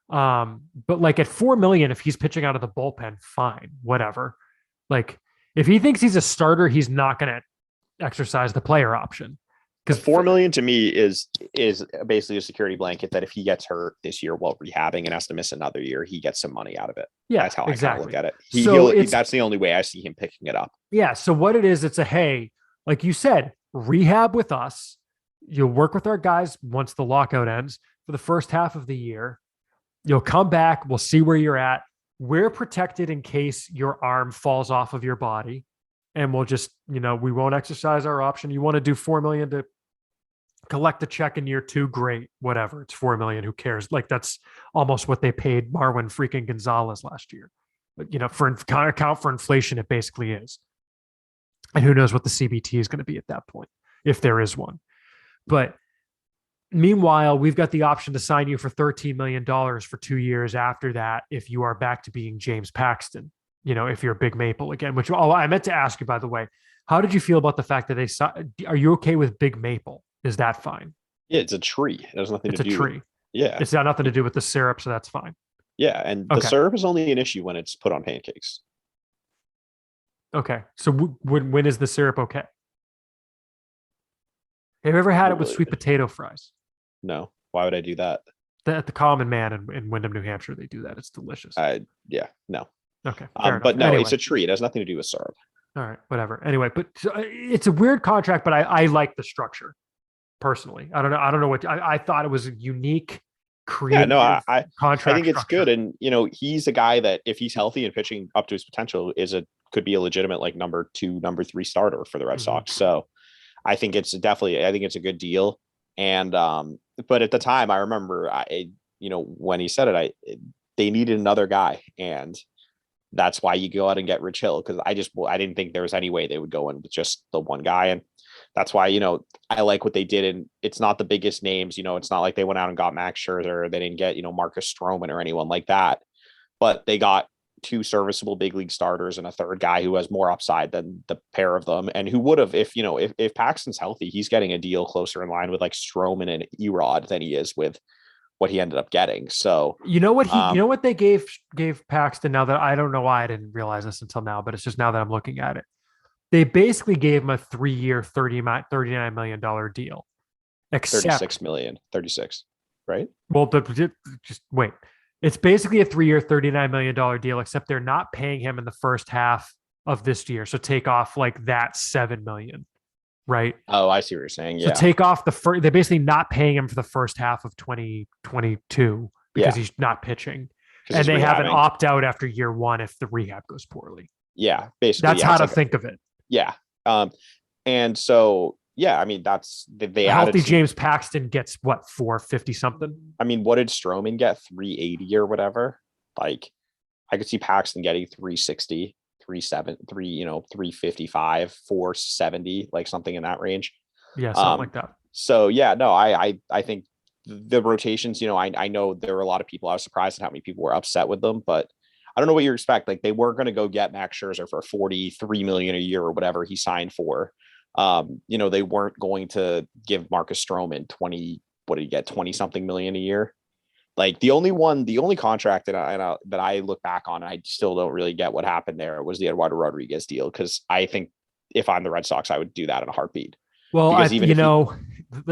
But like at $4 million, if he's pitching out of the bullpen, fine, whatever. Like if he thinks he's a starter, he's not gonna exercise the player option. Because $4 million to me is basically a security blanket that if he gets hurt this year while rehabbing and has to miss another year, he gets some money out of it. Yeah, that's how exactly. I kind of look at it. That's the only way I see him picking it up. Yeah. So what it is, it's a, hey, like you said, rehab with us. You'll work with our guys once the lockout ends for the first half of the year. You'll come back. We'll see where you're at. We're protected in case your arm falls off of your body. And we'll just, we won't exercise our option. You want to do $4 million to collect a check in year 2, great, whatever. It's $4 million. Who cares? Like that's almost what they paid Marwin freaking Gonzalez last year. But, for account for inflation, it basically is. And who knows what the CBT is going to be at that point, if there is one. But meanwhile, we've got the option to sign you for $13 million for 2 years after that, if you are back to being James Paxton, if you're a Big Maple again, which I meant to ask you, by the way, how did you feel about the fact that are you okay with Big Maple? Is that fine? Yeah, it's a tree. It has nothing to do. It's a tree. Yeah. It's got nothing to do with the syrup, so that's fine. Yeah, and the syrup is only an issue when it's put on pancakes. Okay. So when is the syrup okay? Have you ever had it with sweet potato fries? No. Why would I do that? At the Common Man in Windham, New Hampshire, they do that. It's delicious. Yeah, no. Okay. But no, anyway. It's a tree. It has nothing to do with syrup. All right, whatever. Anyway, but it's a weird contract, but I like the structure personally. I don't know what I thought it was a unique, creative contract. I think it's good, and he's a guy that if he's healthy and pitching up to his potential, could be a legitimate like number 2, number 3 starter for the Red Sox. So I think it's a good deal. And but at the time, I remember when he said it, they needed another guy, and that's why you go out and get Rich Hill, because I didn't think there was any way they would go in with just the one guy. And that's why, I like what they did. And it's not the biggest names, it's not like they went out and got Max Scherzer, or they didn't get, Marcus Stroman or anyone like that, but they got 2 serviceable big league starters and a third guy who has more upside than the pair of them. And who would have, if Paxton's healthy, he's getting a deal closer in line with like Stroman and Erod than he is with what he ended up getting. So what they gave Paxton, now that I don't know why I didn't realize this until now, but it's just now that I'm looking at it. They basically gave him a 3-year, $39 million deal. Except 36, right? Well, just wait. It's basically a 3-year, $39 million deal, except they're not paying him in the first half of this year. So take off like that $7 million. Right. Oh, I see what you're saying. Yeah. So take off they're basically not paying him for the first half of 2022 because he's not pitching, and they have an opt out after year 1 if the rehab goes poorly. Yeah, basically. That's how to think of it. Yeah. And so I mean they healthy James Paxton gets what, 450 something. I mean, what did Stroman get? 380 or whatever. Like, I could see Paxton getting 360. 355, 470, like something in that range. Yeah, something like that. So I think the rotations, I know there were a lot of people. I was surprised at how many people were upset with them, but I don't know what you expect. Like, they weren't going to go get Max Scherzer for $43 million a year or whatever he signed for. They weren't going to give Marcus Stroman 20 something million a year. Like, the only contract that I look back on, I still don't really get what happened there, was the Eduardo Rodriguez deal. Because I think if I'm the Red Sox, I would do that in a heartbeat. Well, let's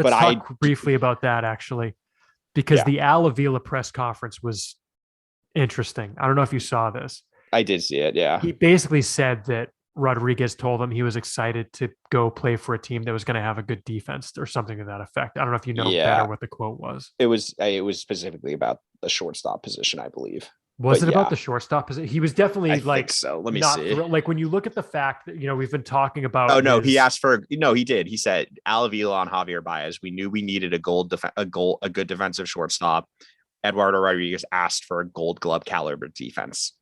talk briefly about that, actually, because the Al Avila press conference was interesting. I don't know if you saw this. I did see it. Yeah. He basically said that Rodriguez told him he was excited to go play for a team that was going to have a good defense or something to that effect. I don't know if you know better what the quote was. It was specifically about the shortstop position, I believe. Was it about the shortstop position? He was definitely think so. Let me see. Like, when you look at the fact that, we've been talking about. Oh, no, he asked for, he did. He said, Al Avila on Javier Baez. We knew we needed a good defensive shortstop. Eduardo Rodriguez asked for a Gold Glove caliber defense.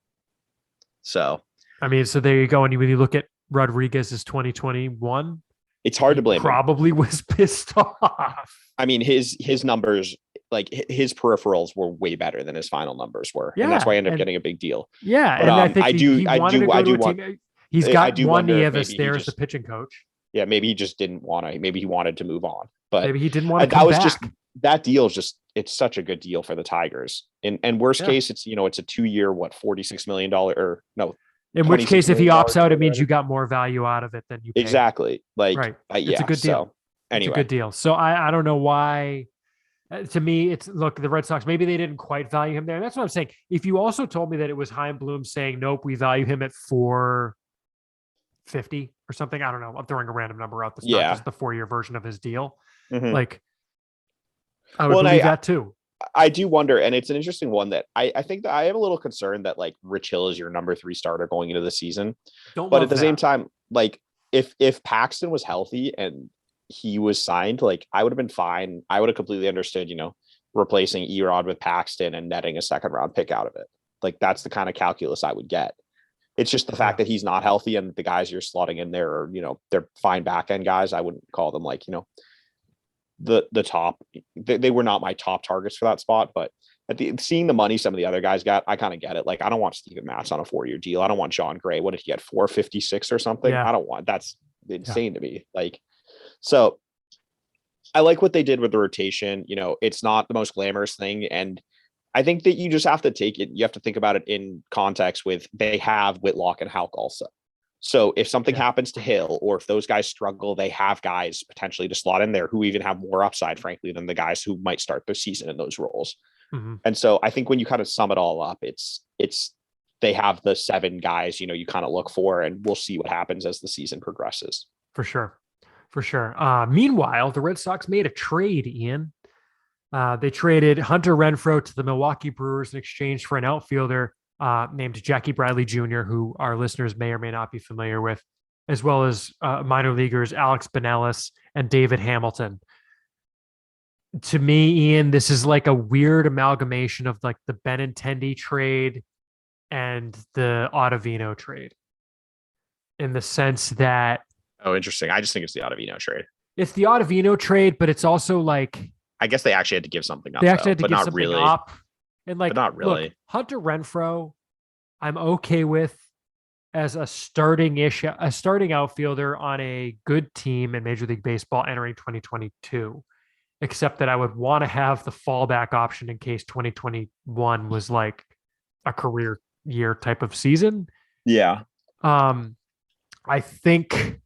So, I mean, so there you go. And when you look at Rodriguez's 2021, it's hard to blame him. Probably was pissed off. I mean, his numbers, like his peripherals, were way better than his final numbers were. Yeah, and that's why I ended up getting a big deal. Yeah. But, and I think he's got one Nieves there as the pitching coach. Yeah. Maybe he just didn't want to, maybe he wanted to move on, but maybe he didn't want to come back. That deal is just, it's such a good deal for the Tigers. And worst case, it's, it's a 2-year, $46 million, or no, In which case, if he opts out, it means you got more value out of it than you pay. Exactly. Like, right. Yeah. It's a good deal. So, anyway. It's a good deal. So I don't know why. To me, it's look, the Red Sox, maybe they didn't quite value him there. And that's what I'm saying. If you also told me that it was Chaim Bloom saying, nope, we value him at $450 or something. I don't know. I'm throwing a random number out. That's not just the 4-year version of his deal. Like, I would believe that too. I do wonder, and it's an interesting one that I think that I am a little concerned that like Rich Hill is your number 3 starter going into the season. But at the same time, like if Paxton was healthy and he was signed, like I would have been fine. I would have completely understood, replacing Erod with Paxton and netting a 2nd round pick out of it. Like that's the kind of calculus I would get. It's just the fact that he's not healthy and the guys you're slotting in there are, they're fine back end guys. I wouldn't call them like, the top. They were not my top targets for that spot, but seeing the money some of the other guys got, I kind of get it. Like I don't want Steven Matz on a 4-year deal. I don't want John Gray. What did he get? 456 or something? Yeah. I don't want. That's insane to me. Like, so I like what they did with the rotation. It's not the most glamorous thing, and I think that you just have to take it. You have to think about it in context with they have Whitlock and Houck also. So if something happens to Hill, or if those guys struggle, they have guys potentially to slot in there who even have more upside, frankly, than the guys who might start the season in those roles. And so I think when you kind of sum it all up, it's they have the 7 guys, you kind of look for, and we'll see what happens as the season progresses. For sure. Meanwhile, the Red Sox made a trade, Ian. They traded Hunter Renfro to the Milwaukee Brewers in exchange for an outfielder named Jackie Bradley Jr., who our listeners may or may not be familiar with, as well as minor leaguers Alex Benelis and David Hamilton. To me, Ian, this is like a weird amalgamation of like the Benintendi trade and the Ottavino trade, in the sense that. Oh, interesting. I just think it's the Ottavino trade. It's the Ottavino trade, but it's also like. I guess they actually had to give something up. They actually had to give something up. And like, but not really. Look, Hunter Renfro, I'm okay with as a starting outfielder on a good team in Major League Baseball entering 2022, except that I would want to have the fallback option in case 2021 was like a career year type of season. Yeah. I think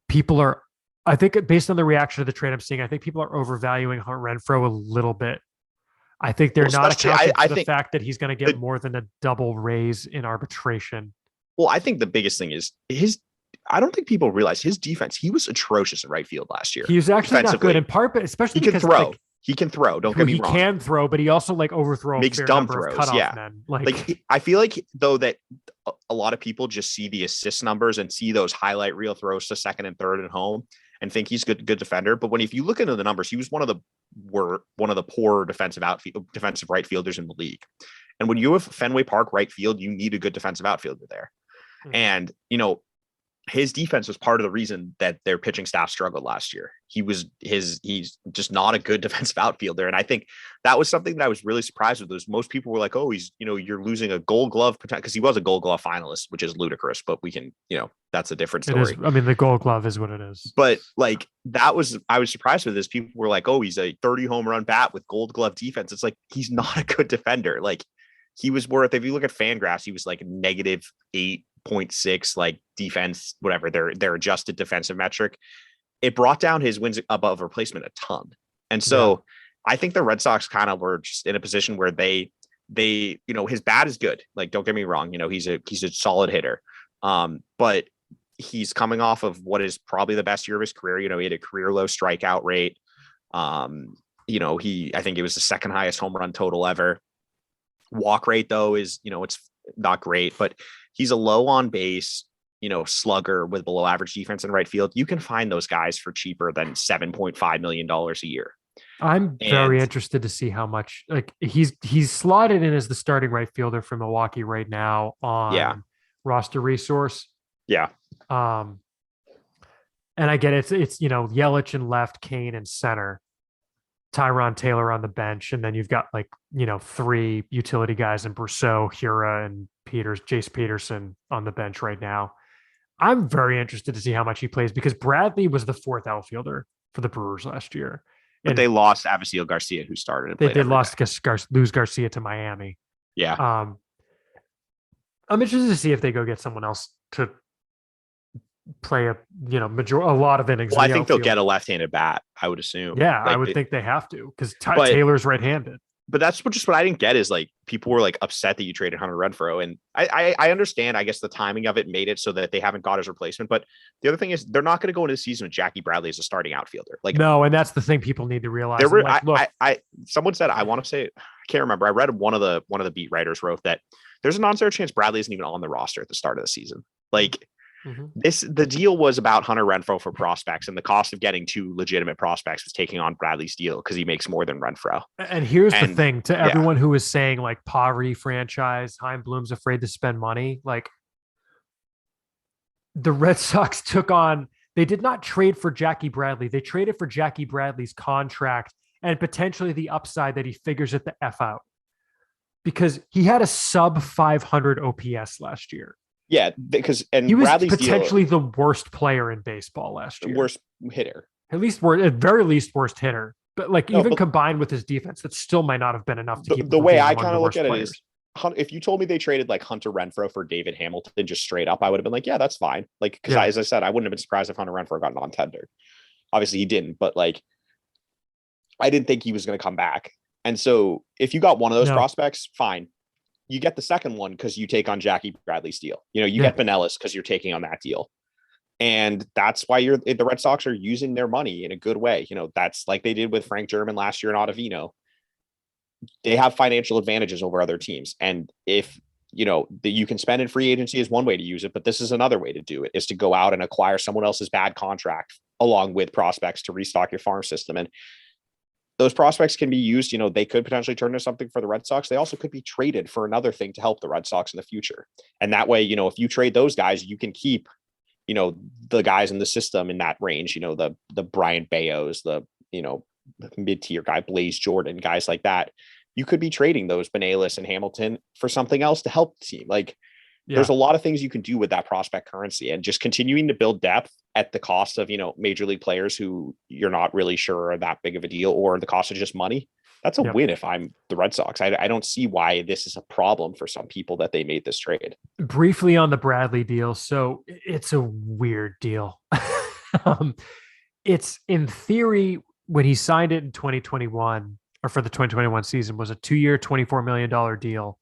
based on the reaction to the trade I'm seeing, I think people are overvaluing Hunter Renfro a little bit. I think they're not accounting for the fact that he's going to get more than a double raise in arbitration. Well, I think the biggest thing is I don't think people realize his defense. He was atrocious in right field last year. He was actually not good in part, but especially because he can throw. Don't get me wrong. He can throw, but he also like overthrows. Makes dumb throws. Men. Like I feel like though that a lot of people just see the assist numbers and see those highlight reel throws to second and third and home and think he's good defender. But if you look into the numbers, he was one of the poor defensive right fielders in the league. And when you have Fenway Park right field, you need a good defensive outfielder there. And his defense was part of the reason that their pitching staff struggled last year. He's just not a good defensive outfielder. And I think that was something that I was really surprised with. Was most people were like, oh, he's, you're losing a Gold Glove because he was a Gold Glove finalist, which is ludicrous, but we can, that's a different story. It is. I mean, the Gold Glove is what it is. But like I was surprised with this. People were like, oh, he's a 30 home run bat with Gold Glove defense. It's like, he's not a good defender. Like he was worth, if you look at Fangraphs, he was like -8.6 like defense, whatever their adjusted defensive metric. It brought down his wins above replacement a ton. And so I think the Red Sox kind of were just in a position where they his bat is good. Like, don't get me wrong, he's a solid hitter. But he's coming off of what is probably the best year of his career. He had a career low strikeout rate. I think it was the second highest home run total ever. Walk rate though is, it's not great, but he's a low on base, slugger with below average defense in right field. You can find those guys for cheaper than $7.5 million a year. I'm very interested to see how much like he's slotted in as the starting right fielder for Milwaukee right now on roster resource. Yeah. And I get it's Yelich in left, Kane in center, Tyron Taylor on the bench, and then you've got 3 utility guys in Brousseau, Hura, and Jace Peterson on the bench right now. I'm very interested to see how much he plays because Bradley was the 4th outfielder for the Brewers last year. But they lost Avisail Garcia, who started. They lost lose Garcia to Miami. Yeah. I'm interested to see if they go get someone else to play a lot of innings. Well, I think they'll get a left-handed bat, I would assume. Yeah, I would think they have to, because Taylor's right-handed. But that's just what I didn't get is like people were like upset that you traded Hunter Renfro. And I understand, I guess the timing of it made it so that they haven't got his replacement. But the other thing is they're not going to go into the season with Jackie Bradley as a starting outfielder. Like, no, and that's the thing people need to realize. There were, someone said, I want to say, I can't remember. I read one of the beat writers wrote that there's a non-zero chance Bradley isn't even on the roster at the start of the season. Like, the deal was about Hunter Renfro for prospects, and the cost of getting two legitimate prospects was taking on Bradley's deal because he makes more than Renfro. And here's the thing to everyone who is saying like poverty franchise, Chaim Bloom's afraid to spend money. Like, the Red Sox they did not trade for Jackie Bradley. They traded for Jackie Bradley's contract and potentially the upside that he figures at the F out, because he had a sub 500 OPS last year. Yeah, because he was Bradley's potentially the worst player in baseball last year. Worst hitter. At very least worst hitter. But combined with his defense, that still might not have been enough to keep the way I kind of look at it is, if you told me they traded like Hunter Renfro for David Hamilton just straight up, I would have been like, yeah, that's fine. Like, because as I said, I wouldn't have been surprised if Hunter Renfro got non-tendered. Obviously he didn't, but like, I didn't think he was going to come back. And so if you got one of those prospects, fine. You get the second one because you take on Jackie Bradley's deal. You get Pinellas because you're taking on that deal. And that's why the Red Sox are using their money in a good way. That's like they did with Frank German last year in Ottavino. They have financial advantages over other teams. And if, you can spend in free agency is one way to use it, but this is another way to do it, is to go out and acquire someone else's bad contract along with prospects to restock your farm system. And those prospects can be used, they could potentially turn into something for the Red Sox. They also could be traded for another thing to help the Red Sox in the future. And that way, if you trade those guys, you can keep, the guys in the system in that range, the Brian Bayos, the mid-tier guy, Blaze Jordan, guys like that. You could be trading those Pinellas and Hamilton for something else to help the team. Like, there's a lot of things you can do with that prospect currency, and just continuing to build depth at the cost of, major league players who you're not really sure are that big of a deal, or the cost of just money. That's a win if I'm the Red Sox. I don't see why this is a problem for some people that they made this trade. Briefly on the Bradley deal. So it's a weird deal. It's, in theory, when he signed it in 2021, or for the 2021 season, was a 2-year, $24 million deal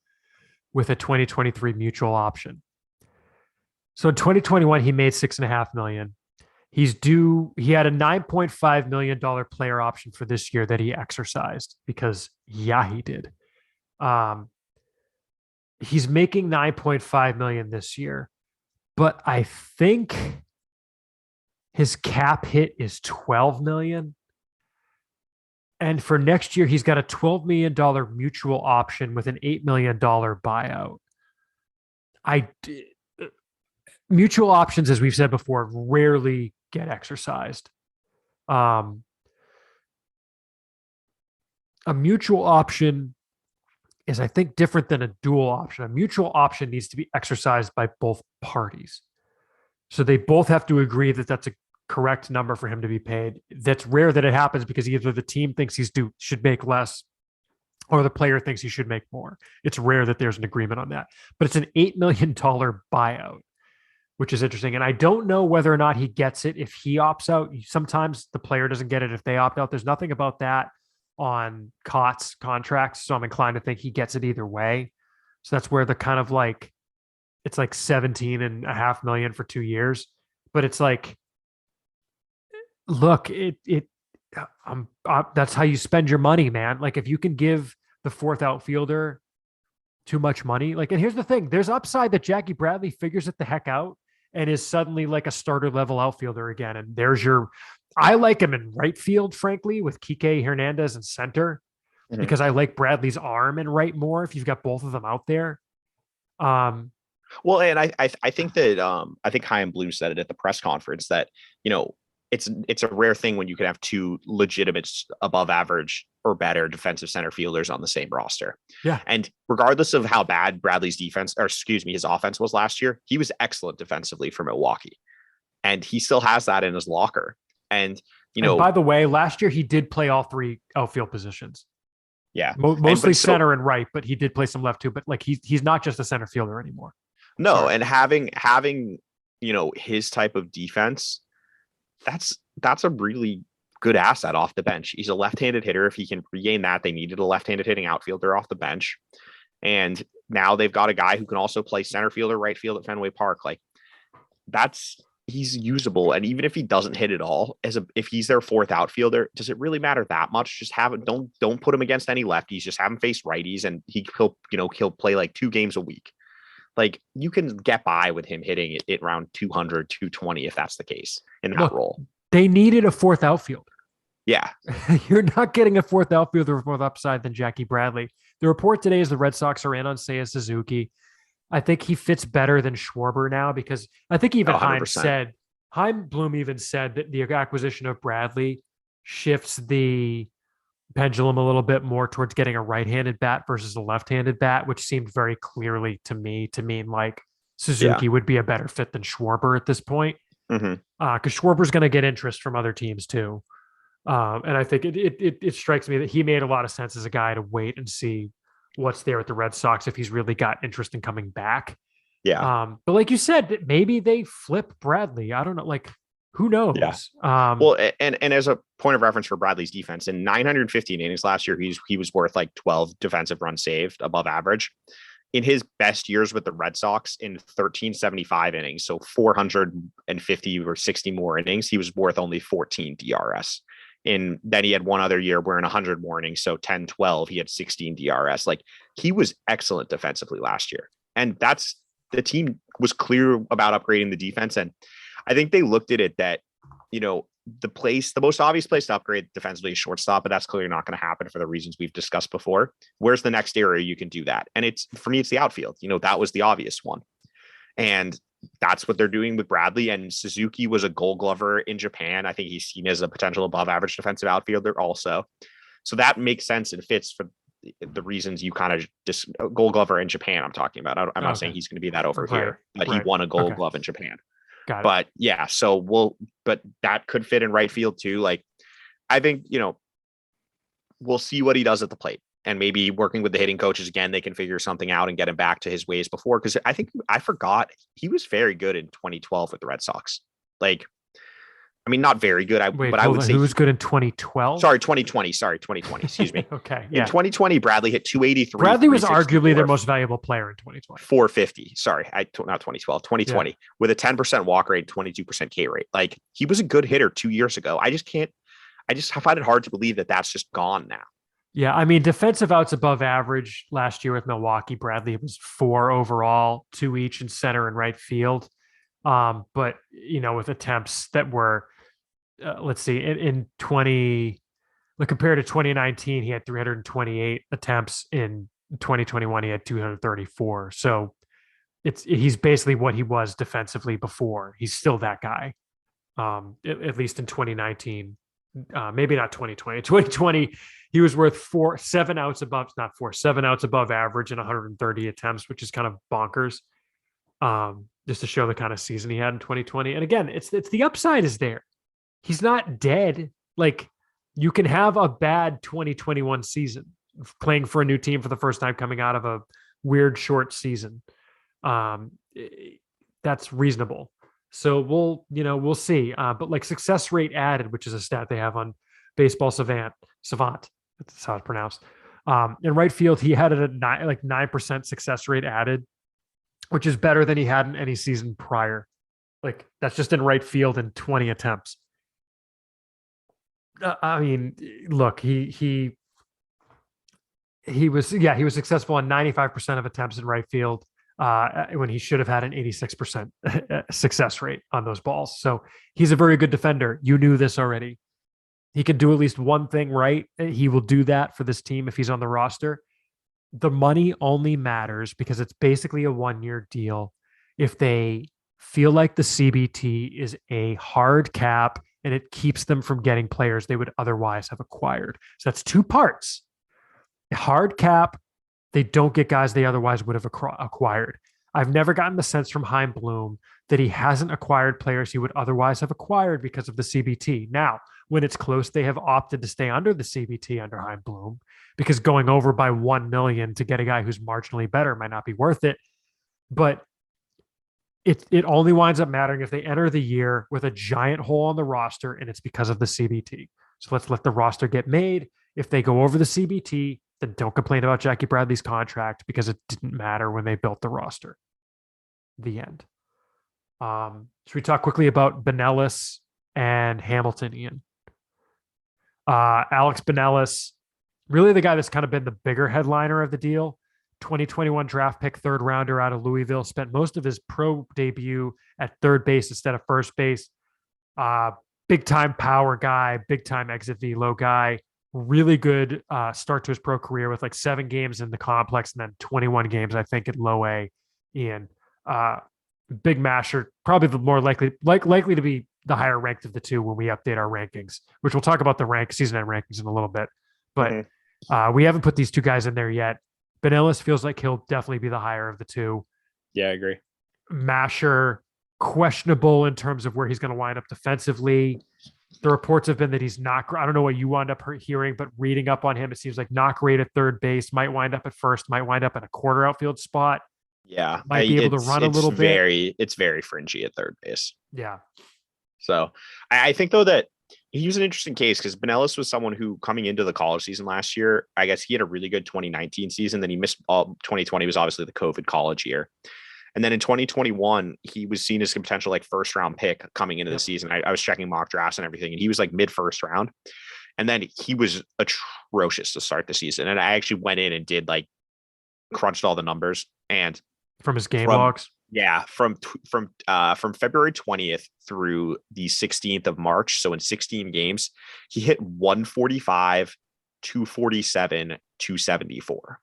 with a 2023 mutual option. So in 2021, he made $6.5 million. He had a $9.5 million player option for this year that he exercised because he did. He's making $9.5 million this year, but I think his cap hit is $12 million. And for next year, he's got a $12 million mutual option with an $8 million buyout. Mutual options, as we've said before, rarely get exercised. A mutual option is, I think, different than a dual option. A mutual option needs to be exercised by both parties. So they both have to agree that that's a correct number for him to be paid. That's rare that it happens, because either the team thinks should make less, or the player thinks he should make more. It's rare that there's an agreement on that. But it's an $8 million buyout, which is interesting. And I don't know whether or not he gets it if he opts out. Sometimes the player doesn't get it if they opt out. There's nothing about that on Cott's contracts, so I'm inclined to think he gets it either way. So that's where the kind of like, it's like $17.5 million for 2 years. But it's like, look, that's how you spend your money, man. Like, if you can give the fourth outfielder too much money, like, and here's the thing, there's upside that Jackie Bradley figures it the heck out and is suddenly like a starter level outfielder again. And I like him in right field, frankly, with Kike Hernandez in center, because I like Bradley's arm in right more if you've got both of them out there. Well, and I think that I think Chaim Bloom said it at the press conference that, it's a rare thing when you can have two legitimate above average or better defensive center fielders on the same roster. Yeah. And regardless of how bad his offense was last year, he was excellent defensively for Milwaukee. And he still has that in his locker. And, and by the way, last year he did play all three outfield positions. Yeah. Mostly center and right, but he did play some left too. But like, he's not just a center fielder anymore. No, Sorry. and having his type of defense, that's a really good asset off the bench. He's a left-handed hitter. If he can regain that, they needed a left-handed hitting outfielder off the bench. And now they've got a guy who can also play center field or right field at Fenway Park. Like he's usable. And even if he doesn't hit at all, if he's their fourth outfielder, does it really matter that much? Just have it. Don't put him against any lefties. Just have him face righties, and he'll play like 2 games a week. Like you can get by with him hitting it around 200, 220 if that's the case in that role. They needed a fourth outfielder. Yeah. You're not getting a fourth outfielder with more upside than Jackie Bradley. The report today is the Red Sox are in on Seiya Suzuki. I think he fits better than Schwarber now because I think even Chaim Bloom even said that the acquisition of Bradley shifts the pendulum a little bit more towards getting a right-handed bat versus a left-handed bat, which seemed very clearly to me to mean like Suzuki would be a better fit than Schwarber at this point. Because Schwarber's going to get interest from other teams too. And I think it strikes me that he made a lot of sense as a guy to wait and see what's there at the Red Sox if he's really got interest in coming back. Yeah. But like you said, maybe they flip Bradley. I don't know. Like, who knows? Yeah. Well, and as a point of reference for Bradley's defense, in 915 innings last year, he was worth like 12 defensive runs saved above average. In his best years with the Red Sox in 1375 innings, so 450 or 60 more innings, he was worth only 14 DRS. And then he had one other year where in 100 more innings, so 10, 12, he had 16 DRS. Like he was excellent defensively last year. And the team was clear about upgrading the defense. And I think they looked at it that, the most obvious place to upgrade defensively is shortstop, but that's clearly not going to happen for the reasons we've discussed before. Where's the next area you can do that? And for me, it's the outfield. That was the obvious one. And that's what they're doing with Bradley. And Suzuki was a Gold Glover in Japan. I think he's seen as a potential above average defensive outfielder also. So that makes sense and fits for the reasons you kind of just Gold Glover in Japan. I'm talking about. I'm not saying he's going to be that over here, but he won a Gold Glove in Japan. Got it. But yeah, but that could fit in right field too. Like, I think, we'll see what he does at the plate, and maybe working with the hitting coaches again, they can figure something out and get him back to his ways before. Cause I forgot he was very good in 2012 with the Red Sox. Like, I mean, not very good. I would say he was good in 2012. Sorry, 2020. Excuse me. Okay. Yeah. In 2020, Bradley hit 283. Bradley was arguably their most valuable player in 2020. 450. Sorry, not 2012, 2020 with a 10% walk rate, 22% K rate. Like he was a good hitter 2 years ago. I just find it hard to believe that that's just gone now. Yeah. I mean, defensive outs above average last year with Milwaukee. Bradley was 4 overall, 2 each in center and right field. But with attempts that were, let's see, in 20, compared to 2019, he had 328 attempts. In 2021, he had 234. So he's basically what he was defensively before. He's still that guy. At least in 2019, maybe not 2020. 2020, he was worth 7 outs above average and 130 attempts, which is kind of bonkers. Just to show the kind of season he had in 2020. And again, it's the upside is there. He's not dead. Like you can have a bad 2021 season playing for a new team for the first time, coming out of a weird short season. That's reasonable. So we'll see. But like success rate added, which is a stat they have on Baseball Savant, that's how it's pronounced. In right field, he had a 9% success rate added, which is better than he had in any season prior. Like that's just in right field in 20 attempts. I mean, look, he was successful on 95% of attempts in right field when he should have had an 86% success rate on those balls. So he's a very good defender. You knew this already. He can do at least one thing right. He will do that for this team if he's on the roster. The money only matters because it's basically a 1-year deal. If they feel like the CBT is a hard cap and it keeps them from getting players they would otherwise have acquired. So that's 2 parts. A hard cap, they don't get guys they otherwise would have acquired. I've never gotten the sense from Chaim Bloom that he hasn't acquired players he would otherwise have acquired because of the CBT. Now, when it's close, they have opted to stay under the CBT under Chaim Bloom because going over by $1 million to get a guy who's marginally better might not be worth it. But it only winds up mattering if they enter the year with a giant hole on the roster, and it's because of the CBT. So let's let the roster get made. If they go over the CBT, then don't complain about Jackie Bradley's contract because it didn't matter when they built the roster. The end. Should we talk quickly about Benelis and Hamilton, Ian? Alex Benelis, really the guy that's kind of been the bigger headliner of the deal. 2021 draft pick, third rounder out of Louisville, spent most of his pro debut at third base instead of first base. Big time power guy, big time exit velo guy. Really good start to his pro career with like 7 games in the complex and then 21 games, I think, at low A. Ian, big masher, probably the more likely to be the higher ranked of the two when we update our rankings, which we'll talk about the season end rankings in a little bit. But we haven't put these two guys in there yet. Benelis feels like he'll definitely be the higher of the two. Yeah, I agree. Masher, questionable in terms of where he's going to wind up defensively. The reports have been that he's not, I don't know what you wound up hearing, but reading up on him, it seems like not great at third base, might wind up at first, might wind up in a quarter outfield spot. Yeah. Might be able to run a little bit. It's very fringy at third base. Yeah. So I think, though, that he was an interesting case because Benelis was someone who, coming into the college season last year, I guess he had a really good 2019 season. Then he missed 2020 was obviously the COVID college year. And then in 2021, he was seen as a potential like first round pick coming into the season. I was checking mock drafts and everything, and he was like mid first round. And then he was atrocious to start the season. And I actually went in and did like crunched all the numbers and from his game logs. Yeah, from February 20th through the 16th of March. So in 16 games, he hit 145, 247, 274,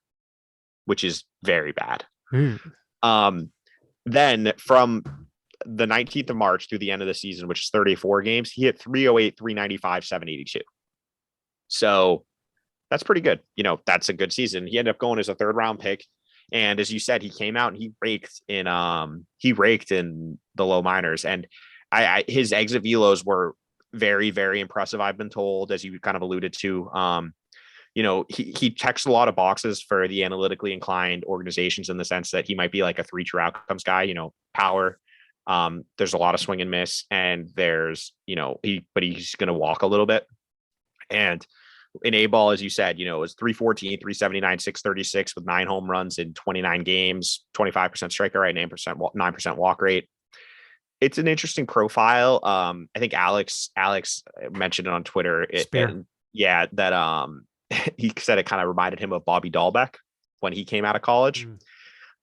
which is very bad. Then from the 19th of March through the end of the season, which is 34 games, he hit 308, 395, 782. So that's pretty good. That's a good season. He ended up going as a third round pick. And as you said, he came out and he raked in the low minors, and his exit velos were very, very impressive. I've been told, as you kind of alluded to, he checks a lot of boxes for the analytically inclined organizations in the sense that he might be like a 3 true outcomes guy, power. There's a lot of swing and miss, and there's, but he's going to walk a little bit. And in A-ball, as you said, it was 314, 379, 636 with 9 home runs in 29 games, 25% strikeout rate, 9% walk rate. It's an interesting profile. I think Alex mentioned it on Twitter. That he said it kind of reminded him of Bobby Dahlbeck when he came out of college.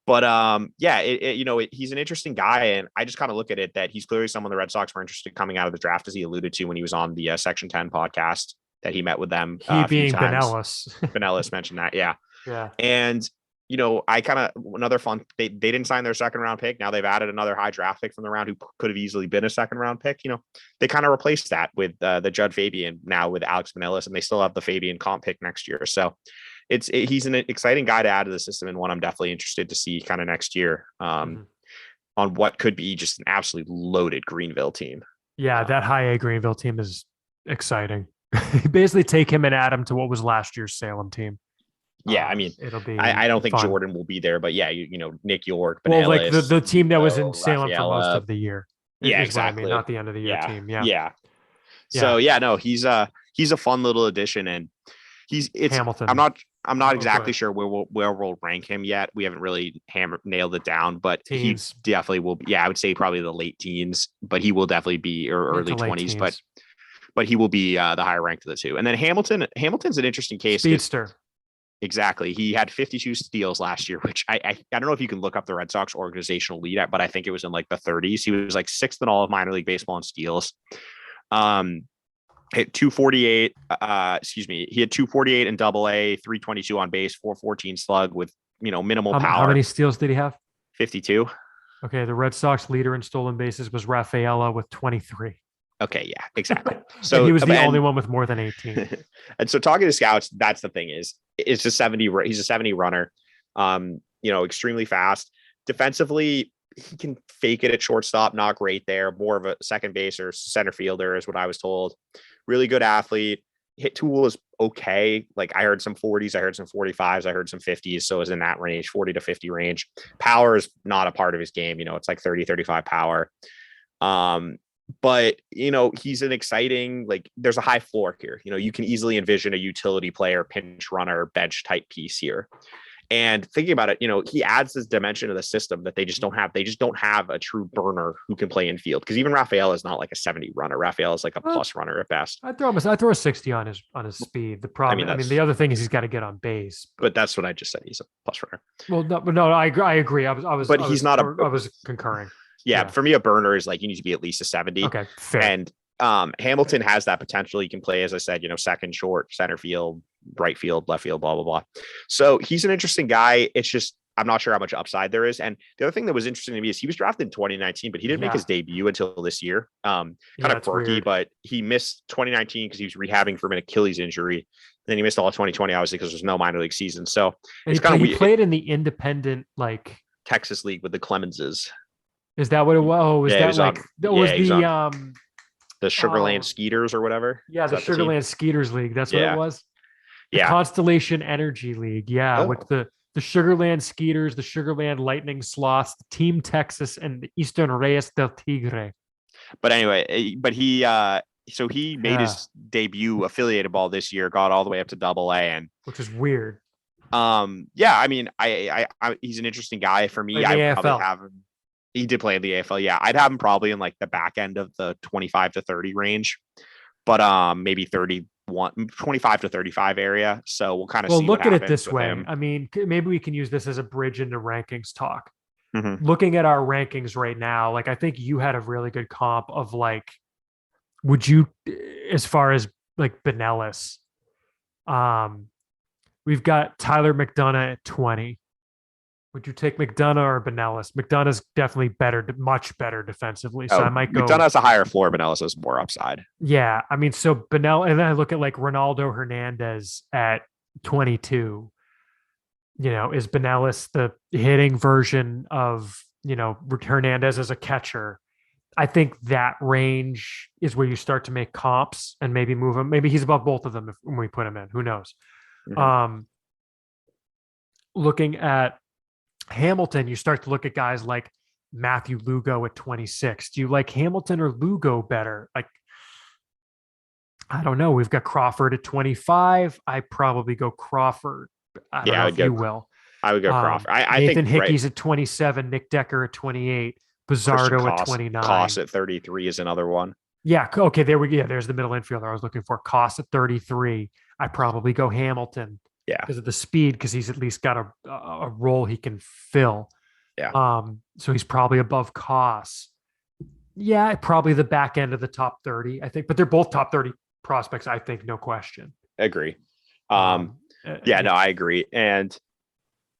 But he's an interesting guy, and I just kind of look at it that he's clearly someone the Red Sox were interested coming out of the draft, as he alluded to when he was on the Section 10 podcast that he met with them. He being Benelis. Benelis mentioned that. Yeah. Yeah. And, I kind of, another fun, they didn't sign their second round pick. Now they've added another high draft pick from the round who could have easily been a second round pick. They kind of replaced that with the Judd Fabian now with Alex Benelis, and they still have the Fabian comp pick next year. So he's an exciting guy to add to the system, and one I'm definitely interested to see kind of next year on what could be just an absolutely loaded Greenville team. Yeah. That high A Greenville team is exciting. Basically take him and add him to what was last year's Salem team. Yeah, I mean, it'll be. I don't think fun. Jordan will be there, but yeah, Nick York. Well, like the team that was in Salem for most of the year. Yeah, exactly. Not the end of the year team. Yeah. So no, he's a fun little addition, and Hamilton. I'm not exactly sure where we'll rank him yet. We haven't really nailed it down, but he definitely will. I would say probably the late teens, but he will definitely be early 20s, but he will be the higher ranked of the two. And then Hamilton's an interesting case. Speedster. Exactly. He had 52 steals last year, which I don't know if you can look up the Red Sox organizational lead at, but I think it was in like the 30s. He was like 6th in all of minor league baseball in steals. Hit 248. He had 248 in Double-A, 322 on base, 414 slug with minimal power. How many steals did he have? 52. Okay, the Red Sox leader in stolen bases was Rafaela with 23. Okay, yeah, exactly. So he was the only one with more than 18. And so talking to scouts, that's the thing he's a 70 runner, extremely fast. Defensively, he can fake it at shortstop, not great there. More of a second base or center fielder is what I was told. Really good athlete. Hit tool is okay. Like I heard some 40s, I heard some 45s, I heard some 50s. So it was in that range, 40 to 50 range. Power is not a part of his game. It's like 30, 35 power. But he's an exciting, like there's a high floor here. You can easily envision a utility player, pinch runner, bench type piece here. And thinking about it, he adds this dimension of the system that they just don't have. They just don't have a true burner who can play infield, because even Rafael is not like a 70 runner. Rafael is like a plus runner at best. I throw a 60 on his speed. The problem, I mean, the other thing is he's got to get on base. But that's what I just said. He's a plus runner. Well, no, I agree. I was concurring. Yeah, for me, a burner is like you need to be at least a 70. Okay, fair. And Hamilton has that potential. He can play, as I said, second, short, center field, right field, left field, blah, blah, blah. So he's an interesting guy. It's just, I'm not sure how much upside there is. And the other thing that was interesting to me is he was drafted in 2019, but he didn't make his debut until this year. Kind of quirky, weird. But he missed 2019 because he was rehabbing from an Achilles injury. Then he missed all of 2020, obviously, because there's no minor league season. So it's kind of weird. He played in the independent, like Texas League with the Clemenses. Is that what it was? Oh, the Sugarland Skeeters or whatever? Yeah, the Sugarland Skeeters League. That's what it was? The Constellation Energy League. Yeah, with the Sugarland Skeeters, the Sugarland Lightning Sloths, the Team Texas, and the Eastern Reyes del Tigre. But anyway, so he made his debut affiliated ball this year, got all the way up to AA, and which is weird. I mean, I he's an interesting guy for me. I probably have him. He did play in the AFL. Yeah, I'd have him probably in like the back end of the 25 to 30 range, but maybe 25 to 35 area. So we'll kind of see. Look at it this way. I mean, maybe we can use this as a bridge into rankings talk. Mm-hmm. Looking at our rankings right now, like I think you had a really good comp of like, would you, as far as like Benelis, we've got Tyler McDonough at 20. Would you take McDonough or Benelis? McDonough's definitely better, much better defensively. So I might go. McDonough has a higher floor. Benelis has more upside. Yeah. I mean, so Benelis, and then I look at like Ronaldo Hernandez at 22. Is Benelis the hitting version of, Hernandez as a catcher? I think that range is where you start to make comps and maybe move him. Maybe he's above both of them when we put him in. Who knows? Mm-hmm. Looking at Hamilton, you start to look at guys like Matthew Lugo at 26. Do you like Hamilton or Lugo better? Like, I don't know. We've got Crawford at 25. I probably go Crawford. I don't know if you will. I would go Crawford. Nathan Hickey's at 27. Nick Decker at 28. Bizardo at 29. Koss at 33 is another one. Yeah. Okay. There we go. Yeah, there's the middle infielder I was looking for. Koss at 33. I probably go Hamilton. Yeah, because of the speed, because he's at least got a role he can fill. Yeah. So he's probably above Koss. Yeah, probably the back end of the top 30, I think. But they're both top 30 prospects, I think, no question. Agree. No, I agree. And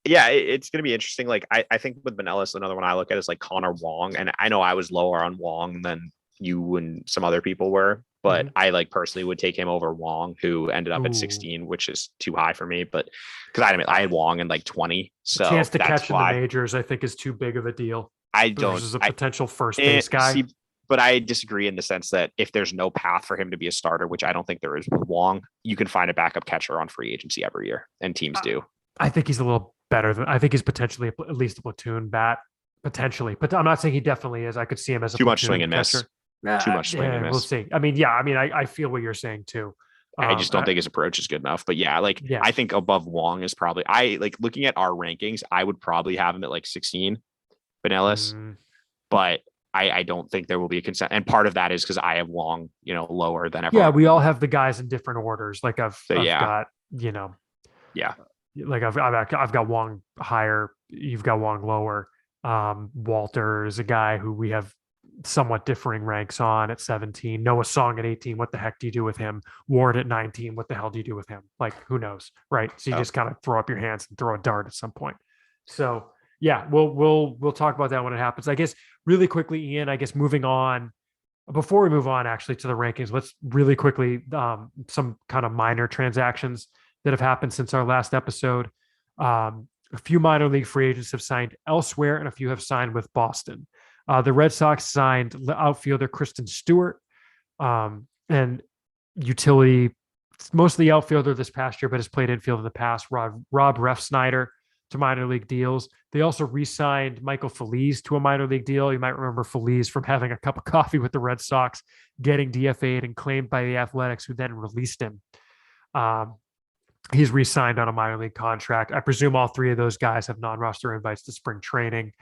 yeah, it's going to be interesting. Like I think with Benelis, another one I look at is like Connor Wong, and I know I was lower on Wong than you and some other people were. But I personally would take him over Wong, who ended up at 16, which is too high for me. But because I had Wong in 20, so chance to catch in the majors, I think, is too big of a deal. Versus a potential first base guy. But I disagree in the sense that if there's no path for him to be a starter, which I don't think there is with Wong, you can find a backup catcher on free agency every year, and teams do. I think he's a little better than. I think he's potentially at least a platoon bat, potentially. But I'm not saying he definitely is. I could see him as a too much swing and miss. Too much swing and miss. We'll see. I mean, I feel what you're saying too. I just don't think his approach is good enough. But I think above Wong is probably. Looking at our rankings, I would probably have him at 16, Benelis. But I don't think there will be a consent. And part of that is because I have Wong, lower than everyone. Yeah, we all have the guys in different orders. Like I've got, like I've got Wong higher. You've got Wong lower. Walter is a guy who we have somewhat differing ranks on at 17. Noah Song at 18. What the heck do you do with him? Ward at 19. What the hell do you do with him? Like, who knows? Right. So you just kind of throw up your hands and throw a dart at some point. So yeah, we'll talk about that when it happens. I guess really quickly, Ian, moving on, before we move on actually to the rankings, let's really quickly, some kind of minor transactions that have happened since our last episode. A few minor league free agents have signed elsewhere, and a few have signed with Boston. The Red Sox signed outfielder Kristen Stewart, and utility mostly outfielder this past year, but has played infield in the past. Rob Refsnyder to minor league deals. They also re-signed Michael Feliz to a minor league deal. You might remember Feliz from having a cup of coffee with the Red Sox, getting DFA'd and claimed by the Athletics, who then released him. He's re-signed on a minor league contract. I presume all three of those guys have non-roster invites to spring training.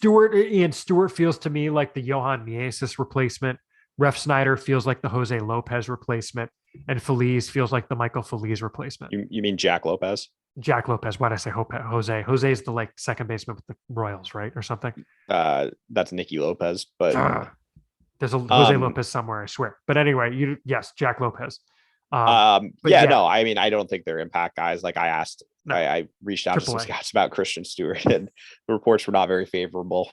Ian Stewart feels to me like the Johan Miesis replacement. Refsnyder feels like the Jose Lopez replacement, and Feliz feels like the Michael Feliz replacement. You mean Jack Lopez? Jack Lopez. Why did I say Jose? Jose is the second baseman with the Royals, right, or something? That's Nicky Lopez, but there's a Jose Lopez somewhere, I swear. But anyway, yes, Jack Lopez. No, I mean, I don't think they're impact guys. Like I reached out to some scouts about Christian Stewart, and the reports were not very favorable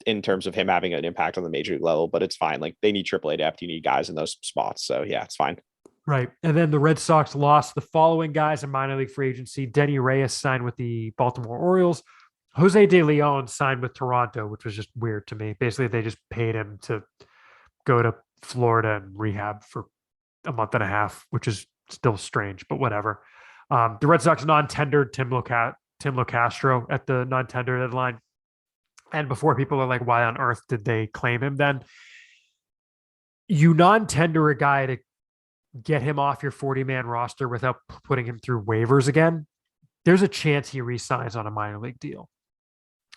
in terms of him having an impact on the major league level, but it's fine. Like they need AAA depth. You need guys in those spots. So yeah, it's fine. Right. And then the Red Sox lost the following guys in minor league free agency. Denny Reyes signed with the Baltimore Orioles. Jose De Leon signed with Toronto, which was just weird to me. Basically, they just paid him to go to Florida and rehab for a month and a half, which is still strange, but whatever. The Red Sox non-tendered Tim Locastro at the non-tender deadline. And before people are like, why on earth did they claim him then? You non-tender a guy to get him off your 40-man roster without putting him through waivers again, there's a chance he re-signs on a minor league deal.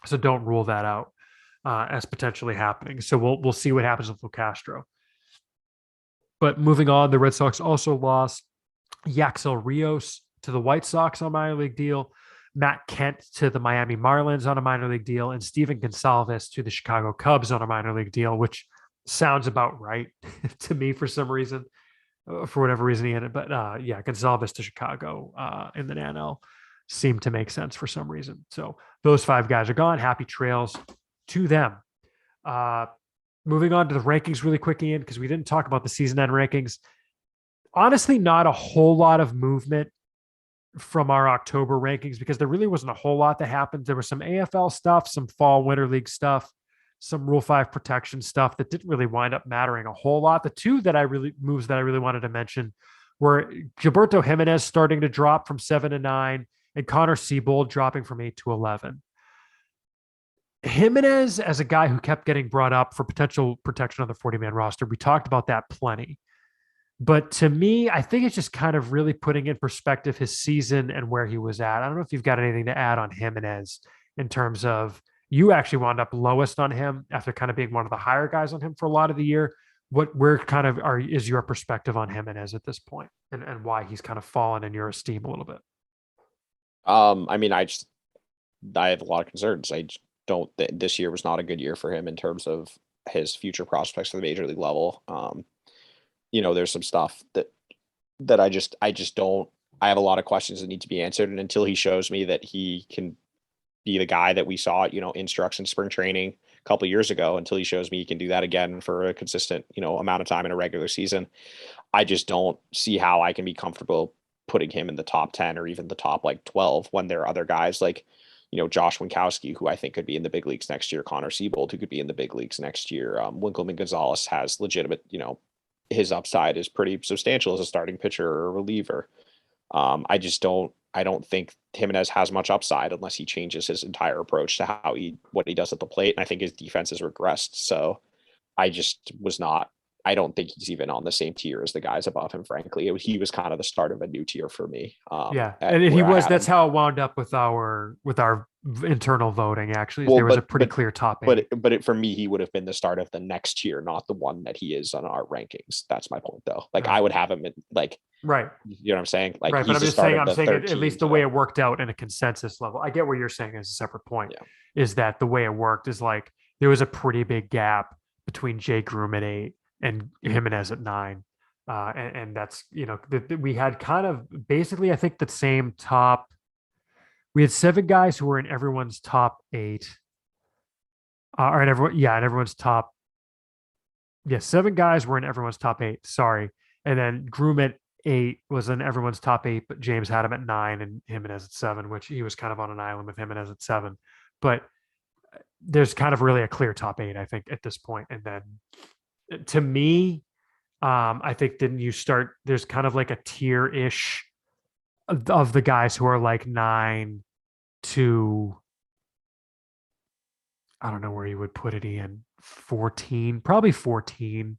So don't rule that out as potentially happening. So we'll see what happens with Locastro. But moving on, the Red Sox also lost Yaxel Rios to the White Sox on a minor league deal, Matt Kent to the Miami Marlins on a minor league deal, and Steven Gonsalves to the Chicago Cubs on a minor league deal, which sounds about right to me for some reason, for whatever reason he ended. But Gonsalves to Chicago in the NL seemed to make sense for some reason. So those five guys are gone. Happy trails to them. Moving on to the rankings really quick, Ian, because we didn't talk about the season end rankings. Honestly, not a whole lot of movement from our October rankings because there really wasn't a whole lot that happened. There was some AFL stuff, some fall winter league stuff, some Rule 5 protection stuff that didn't really wind up mattering a whole lot. The two moves that I really wanted to mention were Gilberto Jimenez starting to drop from 7 to 9 and Connor Siebold dropping from 8 to 11. Jimenez as a guy who kept getting brought up for potential protection on the 40-man roster. We talked about that plenty. But to me, I think it's just kind of really putting in perspective his season and where he was at. I don't know if you've got anything to add on Jimenez in terms of you actually wound up lowest on him after kind of being one of the higher guys on him for a lot of the year. Is your perspective on Jimenez at this point and why he's kind of fallen in your esteem a little bit? I mean, I have a lot of concerns. This year was not a good year for him in terms of his future prospects for the major league level. There's some stuff that I have a lot of questions that need to be answered. And until he shows me that he can be the guy that we saw, in Struction spring training a couple of years ago, until he shows me he can do that again for a consistent, amount of time in a regular season, I just don't see how I can be comfortable putting him in the top 10 or even the top 12 when there are other guys like, Josh Winkowski, who I think could be in the big leagues next year, Connor Siebold, who could be in the big leagues next year. Winkelman Gonzalez has legitimate, his upside is pretty substantial as a starting pitcher or a reliever. I don't think Jimenez has much upside unless he changes his entire approach to what he does at the plate. And I think his defense has regressed. So I don't think he's even on the same tier as the guys above him, frankly. He was kind of the start of a new tier for me. That's how it wound up with our internal voting, actually. There was a pretty clear top 8. But for me, he would have been the start of the next tier, not the one that he is on our rankings. That's my point, though. I would have him in, right. You know what I'm saying? Right, but I'm just saying, at least the way it worked out in a consensus level. I get what you're saying as a separate point, is that the way it worked is there was a pretty big gap between Jay Groom at 8 and Jimenez at 9. And that's, we had kind of basically, I think the same top. We had 7 guys who were in everyone's top 8. In everyone's top. 7 guys were in everyone's top 8. Sorry. And then Groom at 8 was in everyone's top 8, but James had him at 9 and Jimenez at 7, which he was kind of on an island with Jimenez at 7. But there's kind of really a clear top 8, I think, at this point. And then to me, I think then there's kind of like a tier-ish of the guys who are like 9 to, I don't know where you would put it in, 14, probably 14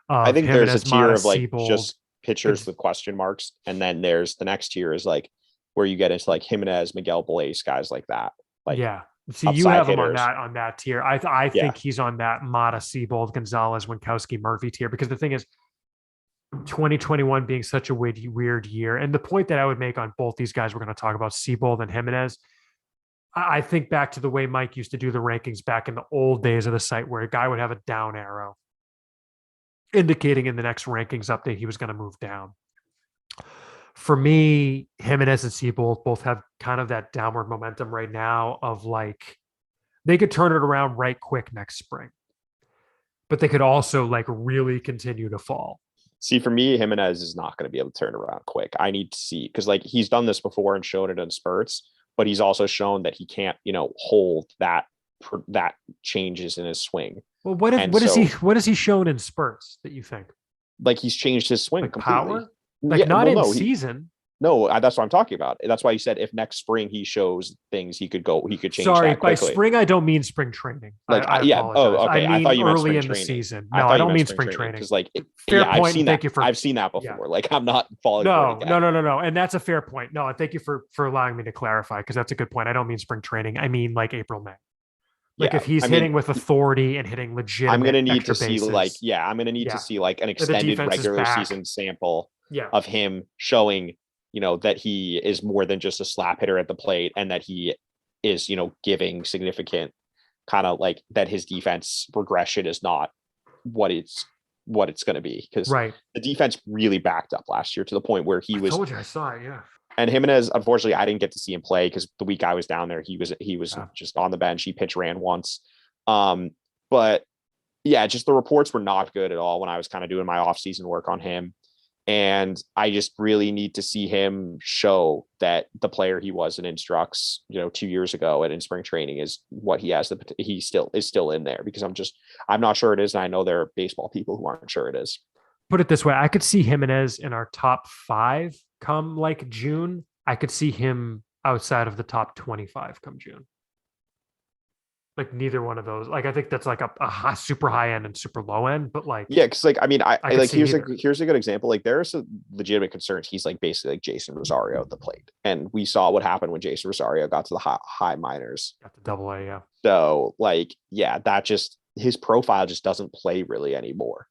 I of think there's a Jimenez, tier Mata, of like Seabold. just pitchers with question marks. And then there's the next tier is like where you get into like Jimenez, Miguel Blaze, guys like that. Like Yeah. See, you upside have him hitters. on that tier. I Yeah. think he's on that Mata, Seabold, Gonzalez, Winkowski, Murphy tier, because the thing is, 2021 being such a weird year. And the point that I would make on both these guys we're going to talk about, Seabold and Jimenez, I think back to the way Mike used to do the rankings back in the old days of the site, where a guy would have a down arrow indicating in the next rankings update he was going to move down. For me, Jimenez and Seabold both have kind of that downward momentum right now of like, they could turn it around right quick next spring, but they could also like really continue to fall. See, for me, Jimenez is not going to be able to turn around quick. I need to see, because like he's done this before and shown it in spurts, but he's also shown that he can't, hold that changes in his swing. Well, what has he shown in spurts that you think? Like he's changed his swing like completely. Power? Like not in season. No, that's what I'm talking about. That's why you said if next spring he shows things, he could change. Sorry, by spring I don't mean spring training. Like I apologize. Oh, okay. I mean I thought you meant early in training. the season. No, I don't mean spring training. Because like, fair point. I've seen thank that. you for. I've seen that before. Yeah. Like I'm not falling. No, and that's a fair point. No, and thank you for allowing me to clarify, because that's a good point. I don't mean spring training. I mean like April, May. Like if he's hitting with authority and hitting legitimate, I'm going to need to see bases, like, I'm going to need to see like an extended regular season sample of him showing, that he is more than just a slap hitter at the plate, and that he is, giving significant kind of like that his defense regression is not what it's going to be, because the defense really backed up last year to the point where he was. I told you, I saw it. Yeah. And Jimenez, unfortunately, I didn't get to see him play because the week I was down there, he was just on the bench. He ran once. But yeah, just the reports were not good at all when I was kind of doing my off-season work on him. And I just really need to see him show that the player he was in Instructs, 2 years ago and in spring training is what he has. He is still in there, because I'm not sure it is. And I know there are baseball people who aren't sure it is. Put it this way. I could see Jimenez in our top 5 come like June. I could see him outside of the top 25 come June. Like neither one of those. Like I think that's like a super high end and super low end, but like because like I mean I like here's a good example. Like there are some legitimate concerns. He's like basically like Jason Rosario at the plate, and we saw what happened when Jason Rosario got to the high minors, got to AA. Yeah. So like that just his profile just doesn't play really anymore.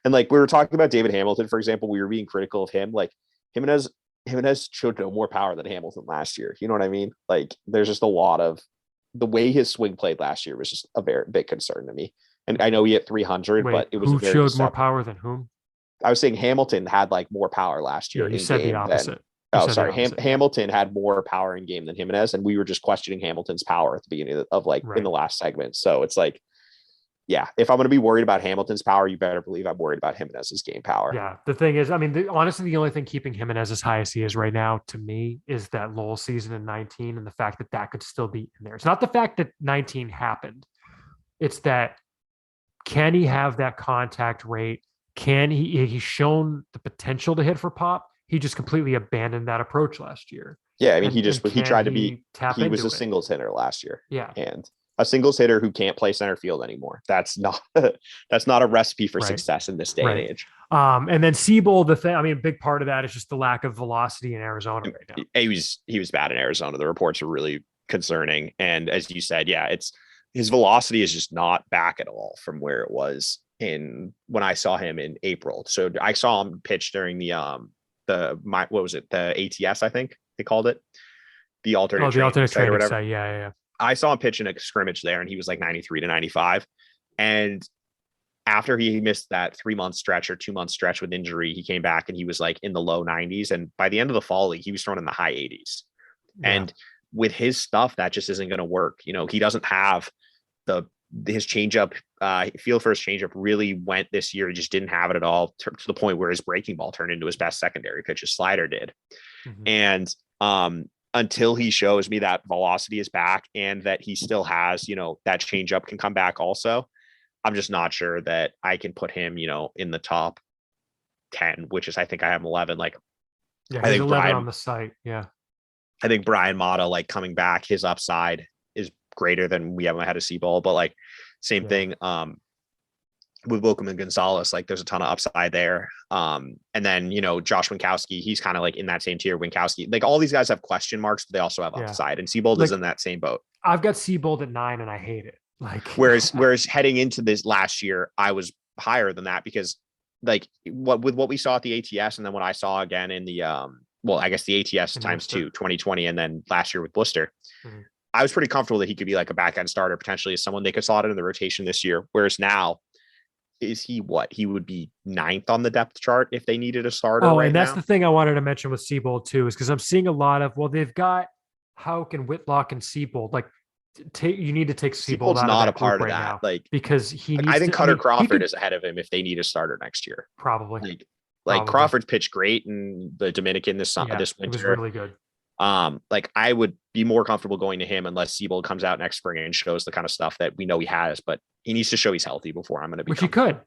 And like we were talking about David Hamilton, for example, we were being critical of him. Like Jimenez showed no more power than Hamilton last year. You know what I mean? Like there's just a lot of the way his swing played last year was just a very big concern to me. And I know he hit 300, but it was who showed more power than whom? I was saying Hamilton had like more power last year. You said the opposite. Hamilton had more power in game than Jimenez, and we were just questioning Hamilton's power at the beginning of in the last segment. So it's like, yeah, if I'm going to be worried about Hamilton's power, you better believe I'm worried about Jimenez's game power. Yeah. The thing is, I mean, honestly, the only thing keeping Jimenez as high as he is right now to me is that lull season in 19 and the fact that could still be in there. It's not the fact that 19 happened. It's that, can he have that contact rate? He's shown the potential to hit for pop. He just completely abandoned that approach last year. Yeah. I mean, he was a singles hitter last year. Yeah. And a singles hitter who can't play center field anymore. That's not a recipe for success in this day and age. And then Seabold, a big part of that is just the lack of velocity in Arizona right now. He was bad in Arizona. The reports are really concerning. And as you said, his velocity is just not back at all from where it was when I saw him in April. So I saw him pitch during the ATS, I think they called it, the alternate training site. Yeah. I saw him pitch in a scrimmage there, and he was like 93 to 95. And after he missed that 3-month stretch or 2-month stretch with injury, he came back and he was like in the low 90s. And by the end of the fall league, he was thrown in the high 80s. Yeah. And with his stuff, that just isn't going to work. He doesn't have his changeup. Feel for his changeup really went this year. He just didn't have it at all to the point where his breaking ball turned into his best secondary pitch. His slider did. Mm-hmm. And until he shows me that velocity is back and that he still has, that changeup can come back also, I'm just not sure that I can put him, in the top 10, which is, I think I have him 11. Like, yeah, I think 11 on the site. Yeah. I think Brian Mata, like coming back, his upside is greater than we haven't had a Seabold, but like same thing. With Welcome and Gonzalez, like there's a ton of upside there. And then, Josh Winkowski, he's kind of like in that same tier. Winkowski, like all these guys have question marks, but they also have upside. And Seabold is in that same boat. I've got Seabold at 9 and I hate it. Like, whereas heading into this last year, I was higher than that because like what we saw at the ATS and then what I saw again in the, I guess the ATS times 2, 2020, and then last year with Blister, I was pretty comfortable that he could be like a back end starter, potentially as someone they could slot into the rotation this year. Whereas now, is he what? He would be 9th on the depth chart if they needed a starter. Oh, and that's the thing I wanted to mention with Seabold too, is because I'm seeing a lot of, they've got Houck and Whitlock and Seabold. Like, you need to take Seabold out not of a part of right that now, like because he needs I think Cutter Crawford is ahead of him if they need a starter next year. Probably. Like Crawford's pitched great in the Dominican this winter. It was really good. Like I would be more comfortable going to him unless Seabold comes out next spring and shows the kind of stuff that we know he has, but he needs to show he's healthy before I'm going to be. Which he could.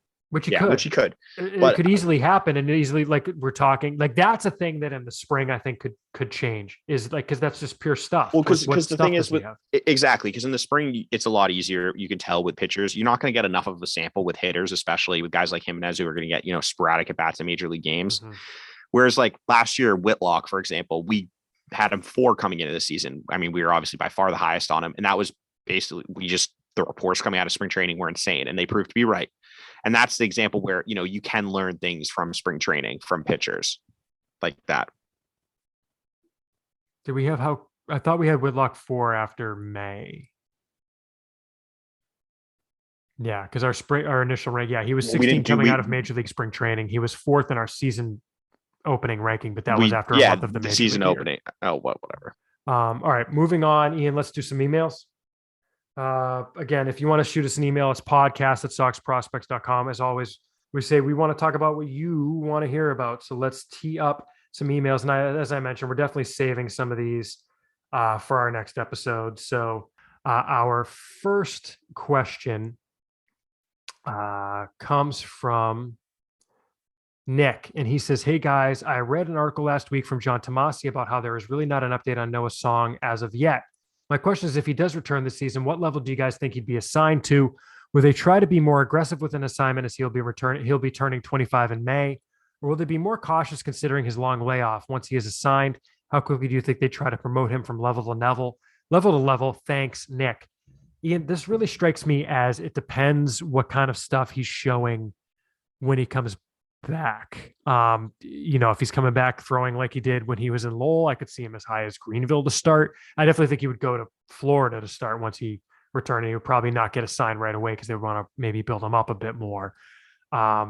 It could easily happen, and easily, like we're talking, like that's a thing that in the spring I think could change, is like, because that's just pure stuff. Well, because the thing is exactly, because in the spring it's a lot easier. You can tell with pitchers, you're not going to get enough of a sample with hitters, especially with guys like Jimenez who are going to get sporadic at bats in major league games. Whereas like last year, Whitlock, for example, we had him 4 coming into the season. I mean, we were obviously by far the highest on him, and that was basically the reports coming out of spring training were insane, and they proved to be right. And that's the example where, you can learn things from spring training from pitchers like that. Did we have I thought we had Whitlock 4 after May. Yeah, because our initial rank, he was 16 coming out of Major League spring training. He was 4th in our season opening ranking, but that was after a month of the Major season League opening. Oh, whatever. All right, moving on, Ian, let's do some emails. Again, if you want to shoot us an email, it's podcast@soxprospects.com. As always, we say we want to talk about what you want to hear about. So let's tee up some emails. And as I mentioned, we're definitely saving some of these for our next episode. So our first question comes from Nick, and he says, "Hey guys, I read an article last week from John Tomasi about how there is really not an update on Noah Song as of yet. My question is, if he does return this season, what level do you guys think he'd be assigned to? Will they try to be more aggressive with an assignment as he'll be turning 25 in May? Or will they be more cautious considering his long layoff once he is assigned? How quickly do you think they try to promote him from level to level? Thanks, Nick." Ian, this really strikes me as it depends what kind of stuff he's showing when he comes back. If he's coming back throwing like he did when he was in Lowell, I could see him as high as Greenville to start. I definitely think he would go to Florida to start once he returned. He would probably not get assigned right away because they want to maybe build him up a bit more. I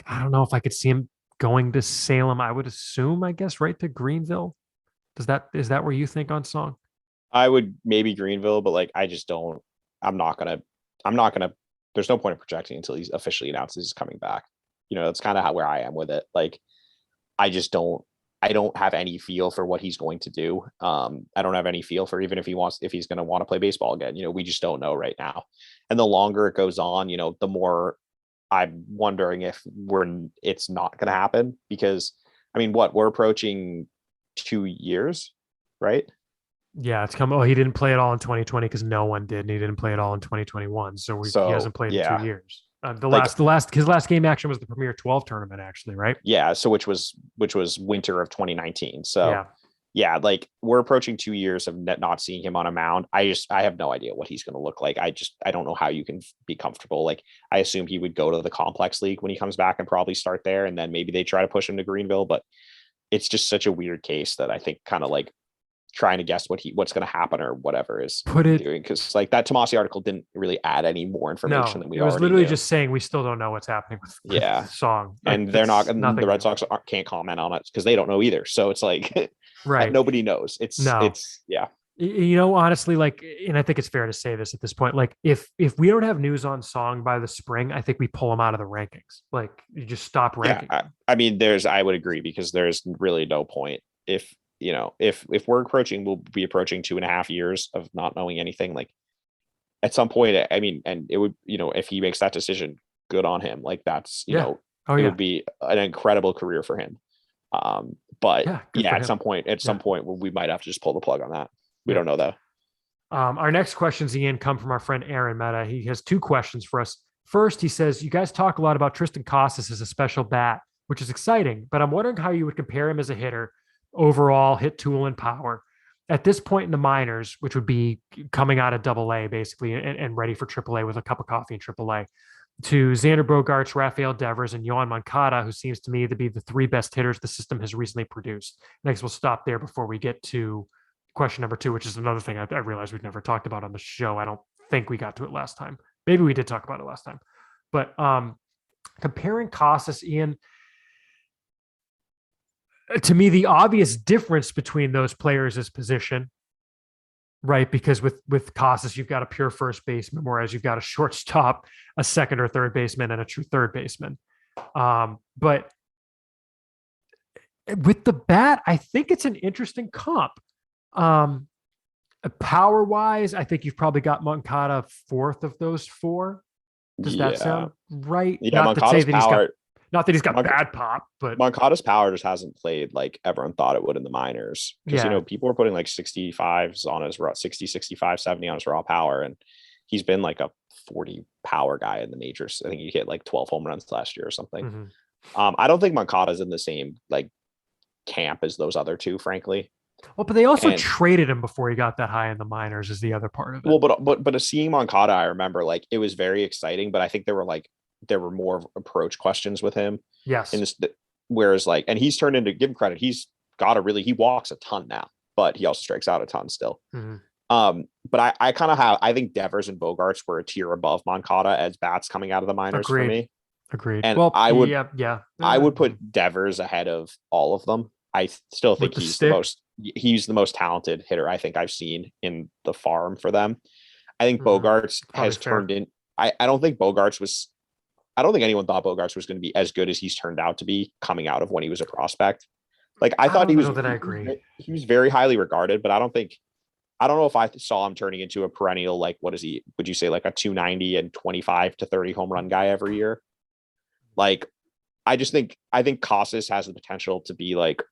don't know if I could see him going to Salem. I would assume, right to Greenville. Is that where you think on Song? I would maybe Greenville, but like I just don't. I'm not gonna. There's no point in projecting until he's officially announces he's coming back. That's kind of where I am with it. Like, I don't have any feel for what he's going to do. I don't have any feel for even if he's going to want to play baseball again. We just don't know right now. And the longer it goes on, the more I'm wondering if it's not going to happen, because we're approaching 2 years, right? Yeah, it's come. Oh, he didn't play at all in 2020 because no one did, and he didn't play at all in 2021. So he hasn't played in 2 years. His last game action was the Premier 12 tournament, actually, right? Yeah. So which was winter of 2019. So yeah, like we're approaching 2 years of not seeing him on a mound. I have no idea what he's going to look like. I don't know how you can be comfortable. Like, I assume he would go to the complex league when he comes back and probably start there. And then maybe they try to push him to Greenville, but it's just such a weird case that I think kind of like trying to guess what's going to happen or whatever is doing, because like that Tomasi article didn't really add any more information than we already knew. It was literally just saying we still don't know what's happening with Song, and they're not. And the Red Sox can't comment on it because they don't know either. So it's like right, nobody knows. It's honestly, like, and I think it's fair to say this at this point, like if we don't have news on Song by the spring, I think we pull him out of the rankings. Like, you just stop ranking. I would agree, because there's really no point if we're approaching, we'll be approaching 2.5 years of not knowing anything. Like, at some point, and it would, if he makes that decision, good on him. Like, that's, it would be an incredible career for him. But at some point we might have to just pull the plug on that. We don't know though. Our next questions, Ian, come from our friend Aaron Meta. He has two questions for us. First, he says, you guys talk a lot about Triston Casas as a special bat, which is exciting, but I'm wondering how you would compare him as a hitter, overall hit tool and power. At this point in the minors, which would be coming out of AA basically and ready for AAA with a cup of coffee in AAA, to Xander Bogaerts, Rafael Devers, and Yoan Moncada, who seems to me to be the three best hitters the system has recently produced. Next, we'll stop there before we get to question number 2, which is another thing I realized we've never talked about on the show. I don't think we got to it last time. Maybe we did talk about it last time. But comparing Casas, Ian, to me, the obvious difference between those players is position, right? Because with Casas, you've got a pure first baseman, whereas you've got a shortstop, a second or third baseman, and a true third baseman. But with the bat, I think it's an interesting comp. Power wise, I think you've probably got Moncada fourth of those 4. Does that sound right? Yeah, not that he's got bad pop, but Moncada's power just hasn't played like everyone thought it would in the minors. Because people were putting like 65s on his 60, 65, 70 on his raw power, and he's been like a 40 power guy in the majors. I think he hit like 12 home runs last year or something. Mm-hmm. I don't think Moncada's in the same like camp as those other two, frankly. Well, but they also traded him before he got that high in the minors is the other part of it. Well, but seeing Moncada, I remember like it was very exciting, but I think there were more approach questions with him. Yes. Whereas like, and he's turned into, give him credit, he walks a ton now, but he also strikes out a ton still. Mm-hmm. But I think Devers and Bogaerts were a tier above Moncada as bats coming out of the minors for me. Agreed. And I would put Devers ahead of all of them. I still think he's the most talented hitter I think I've seen in the farm for them. I think Bogaerts has turned in. I don't think anyone thought Bogaerts was going to be as good as he's turned out to be coming out of when he was a prospect. Like I thought he was. I agree. He was very highly regarded, but I don't know if I saw him turning into a perennial, like, what is he? Would you say like a 290 and 25 to 30 home run guy every year? Like, I think Casas has the potential to be like,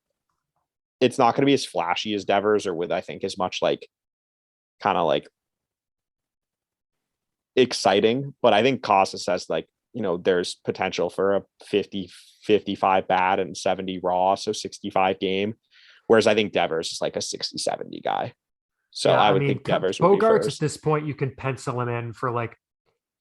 it's not going to be as flashy as Devers or with, I think, as much like kind of like exciting, but I think Casas has like, there's potential for a 50, 55 bat and 70 raw, so 65 game. Whereas I think Devers is like a 60, 70 guy. So I would think Devers would be first. At this point, you can pencil him in for like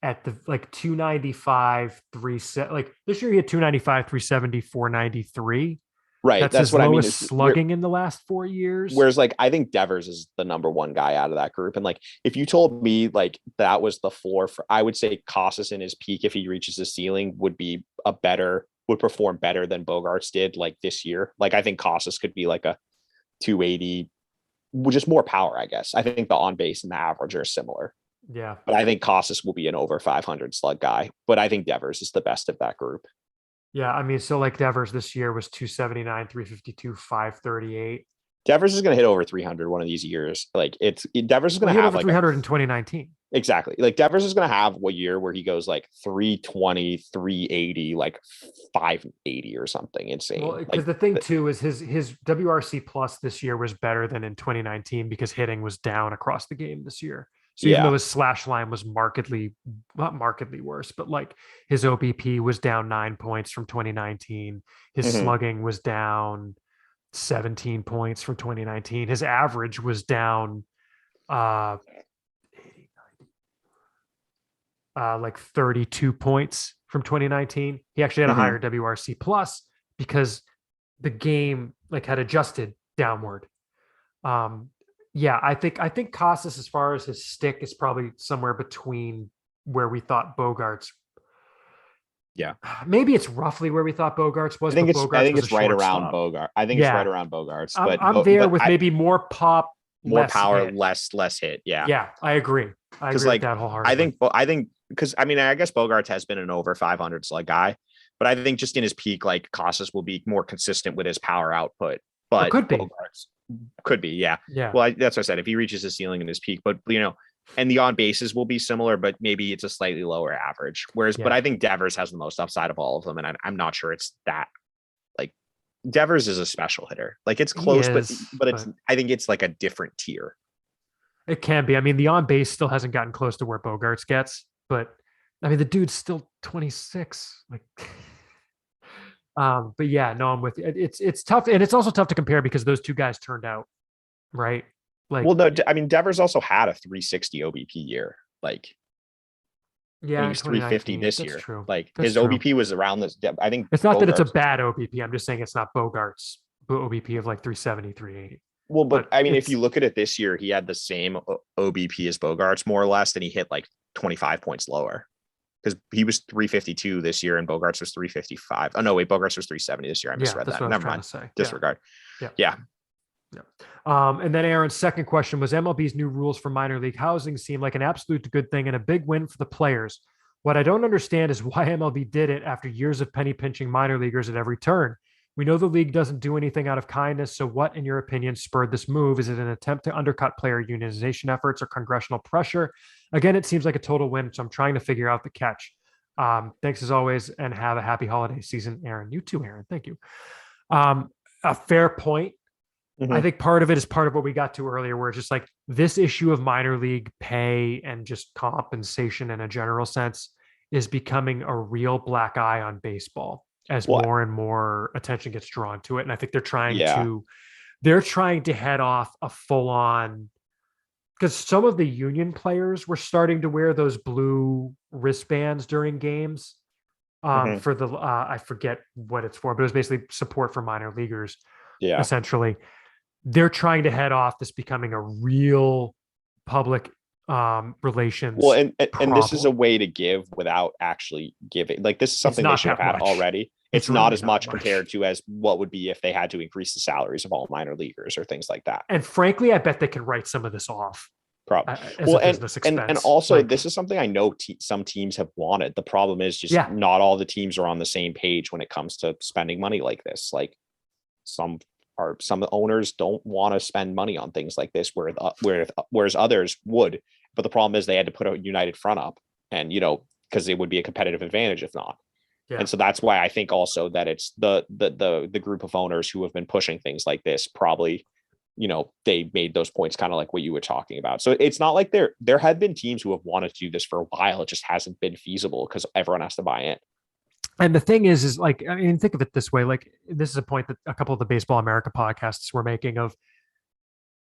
at the like 295, 370. Like this year he had 295, 370, 493. Right. That's what I mean. Slugging in the last 4 years. Whereas like, I think Devers is the number one guy out of that group. And like, if you told me like that was the floor I would say Casas in his peak, if he reaches his ceiling would perform better than Bogaerts did like this year. Like, I think Casas could be like a 280, just more power, I guess. I think the on base and the average are similar. Yeah. But I think Casas will be an over 500 slug guy, but I think Devers is the best of that group. Yeah, I mean, so like Devers this year was 279, 352, 538. Devers is going to hit over 300 one of these years. Like Devers is going to have like 300 in 2019. Exactly. Like Devers is going to have a year where he goes like 320, 380, like 580 or something insane. Well, because the thing too is his WRC plus this year was better than in 2019 because hitting was down across the game this year. So even though his slash line was not markedly worse, but like his OBP was down 9 points from 2019. His slugging was down 17 points from 2019. His average was down like 32 points from 2019. He actually had a higher WRC plus because the game like had adjusted downward. Yeah, I think Casas, as far as his stick, is probably somewhere between where we thought Bogaerts. Yeah, maybe it's roughly where we thought Bogaerts was. I think it's right around Bogaerts. I think it's right around Bogaerts. But I'm there with maybe more pop, more power, less hit. Yeah, yeah, I agree. I agree with that wholeheartedly. I think because I mean I guess Bogaerts has been an over 500 slug guy, but I think just in his peak, like Casas will be more consistent with his power output. But it could be. Bogaerts could be, yeah. Yeah. Well, that's what I said. If he reaches his ceiling in his peak, but and the on bases will be similar, but maybe it's a slightly lower average. Whereas, but I think Devers has the most upside of all of them, and I'm not sure it's that. Like Devers is a special hitter. Like it's close, but it's I think it's like a different tier. It can be. I mean, the on base still hasn't gotten close to where Bogarts gets, but I mean, the dude's still 26. Like, but yeah, no, I'm with you. It's tough, and it's also tough to compare because those two guys turned out right. Like, well, no, I mean, Devers also had a 360 OBP year. Like, yeah, he's 350 this year. True. Like his OBP was around this. I think it's not that it's a bad OBP. I'm just saying it's not Bogarts' OBP of like 370, 380. Well, but I mean, if you look at it this year, he had the same OBP as Bogarts, more or less, and he hit like 25 points lower because he was 352 this year and Bogarts was 355. Oh, no, wait, Bogarts was 370 this year. I misread that. Never mind. Disregard. Yeah. And then Aaron's second question was MLB's new rules for minor league housing seem like an absolute good thing and a big win for the players. What I don't understand is why MLB did it after years of penny pinching minor leaguers at every turn. We know the league doesn't do anything out of kindness. So what, in your opinion, spurred this move? Is it an attempt to undercut player unionization efforts or congressional pressure? Again, it seems like a total win. So I'm trying to figure out the catch. Thanks as always, and have a happy holiday season, Aaron. You too, Aaron. Thank you. A fair point. Mm-hmm. I think part of it is part of what we got to earlier, where it's just like this issue of minor league pay and just compensation in a general sense is becoming a real black eye on baseball as more and more attention gets drawn to it. And I think they're trying to head off a full on, because some of the union players were starting to wear those blue wristbands during games for the, I forget what it's for, but it was basically support for minor leaguers. Yeah. Essentially. They're trying to head off this becoming a real public relations. Well, and this is a way to give without actually giving. Like this is something they should have had already. It's really not as much compared to as what would be if they had to increase the salaries of all minor leaguers or things like that. And frankly, I bet they could write some of this off. Probably. Well, and also this is something I know some teams have wanted. The problem is just not all the teams are on the same page when it comes to spending money like this. Like some owners don't want to spend money on things like this, whereas others would. But the problem is they had to put a united front up, and because it would be a competitive advantage if not. Yeah. And so that's why I think also that it's the group of owners who have been pushing things like this probably, they made those points kind of like what you were talking about. So it's not like there had been teams who have wanted to do this for a while. It just hasn't been feasible because everyone has to buy in. And the thing is like, I mean, think of it this way. Like this is a point that a couple of the Baseball America podcasts were making of,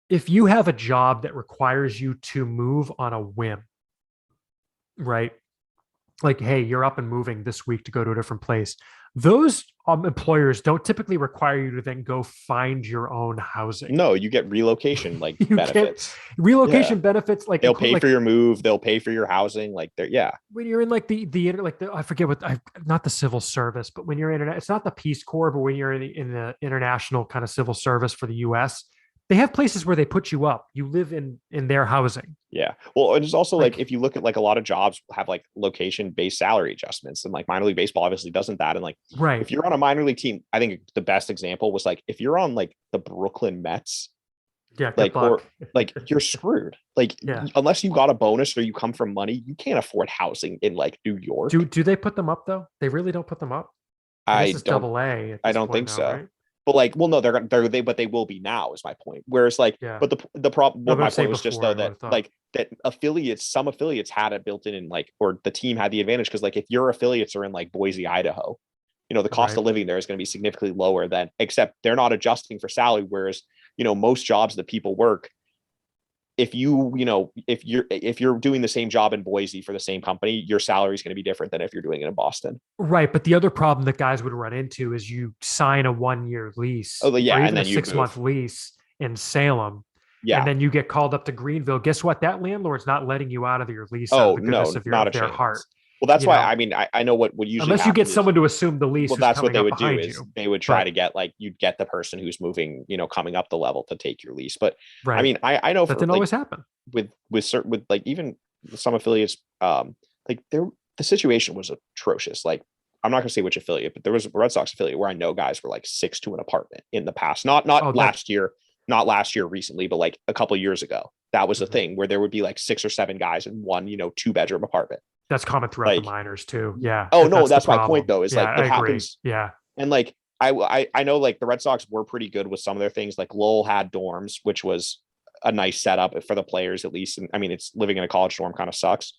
if you have a job that requires you to move on a whim, right? Like, hey, you're up and moving this week to go to a different place. Those employers don't typically require you to then go find your own housing. No, you get relocation benefits. Benefits, like they'll pay for your move, they'll pay for your housing. Like when you're in like I forget not the civil service, but when you're in it's not the Peace Corps, but when you're in the international kind of civil service for the U.S., they have places where they put you up. You live in their housing. Yeah. Well, it's also like if you look at like a lot of jobs have like location-based salary adjustments, and like minor league baseball obviously doesn't that. And like, if you're on a minor league team, I think the best example was like if you're on like the Brooklyn Mets, or like you're screwed. Like unless you got a bonus or you come from money, you can't afford housing in like New York. Do they put them up though? They really don't put them up. I don't think so. Right? But like, well, no, but they will be now is my point. Whereas like, but the problem, my point was just though that like that some affiliates had it built in and like, or the team had the advantage. Cause like if your affiliates are in like Boise, Idaho, the cost of living there is going to be significantly lower than, except they're not adjusting for salary. Whereas, most jobs that people work, if you're doing the same job in Boise for the same company, your salary is going to be different than if you're doing it in Boston. Right. But the other problem that guys would run into is you sign a 1-year lease. Oh, yeah. Or even and then a 6-month lease in Salem. Yeah. And then you get called up to Greenville. Guess what? That landlord's not letting you out of your lease. Oh, no, not their heart. Well, that's why, I mean, I know what usually unless you get someone to assume the lease. Well, that's what they would do is they would try to get like, you'd get the person who's moving, coming up the level to take your lease. But I mean, I know that didn't always happen with like even some affiliates, like the situation was atrocious. Like, I'm not gonna say which affiliate, but there was a Red Sox affiliate where I know guys were like 6 to an apartment in the past, not last year, not last year recently, but like a couple of years ago, that was a thing where there would be like 6 or 7 guys in one, 2-bedroom apartment. That's common throughout the minors too. Yeah. Oh no, that's my point though, is like it happens. Yeah. And like, I know like the Red Sox were pretty good with some of their things. Like Lowell had dorms, which was a nice setup for the players, at least. And I mean, it's living in a college dorm kind of sucks,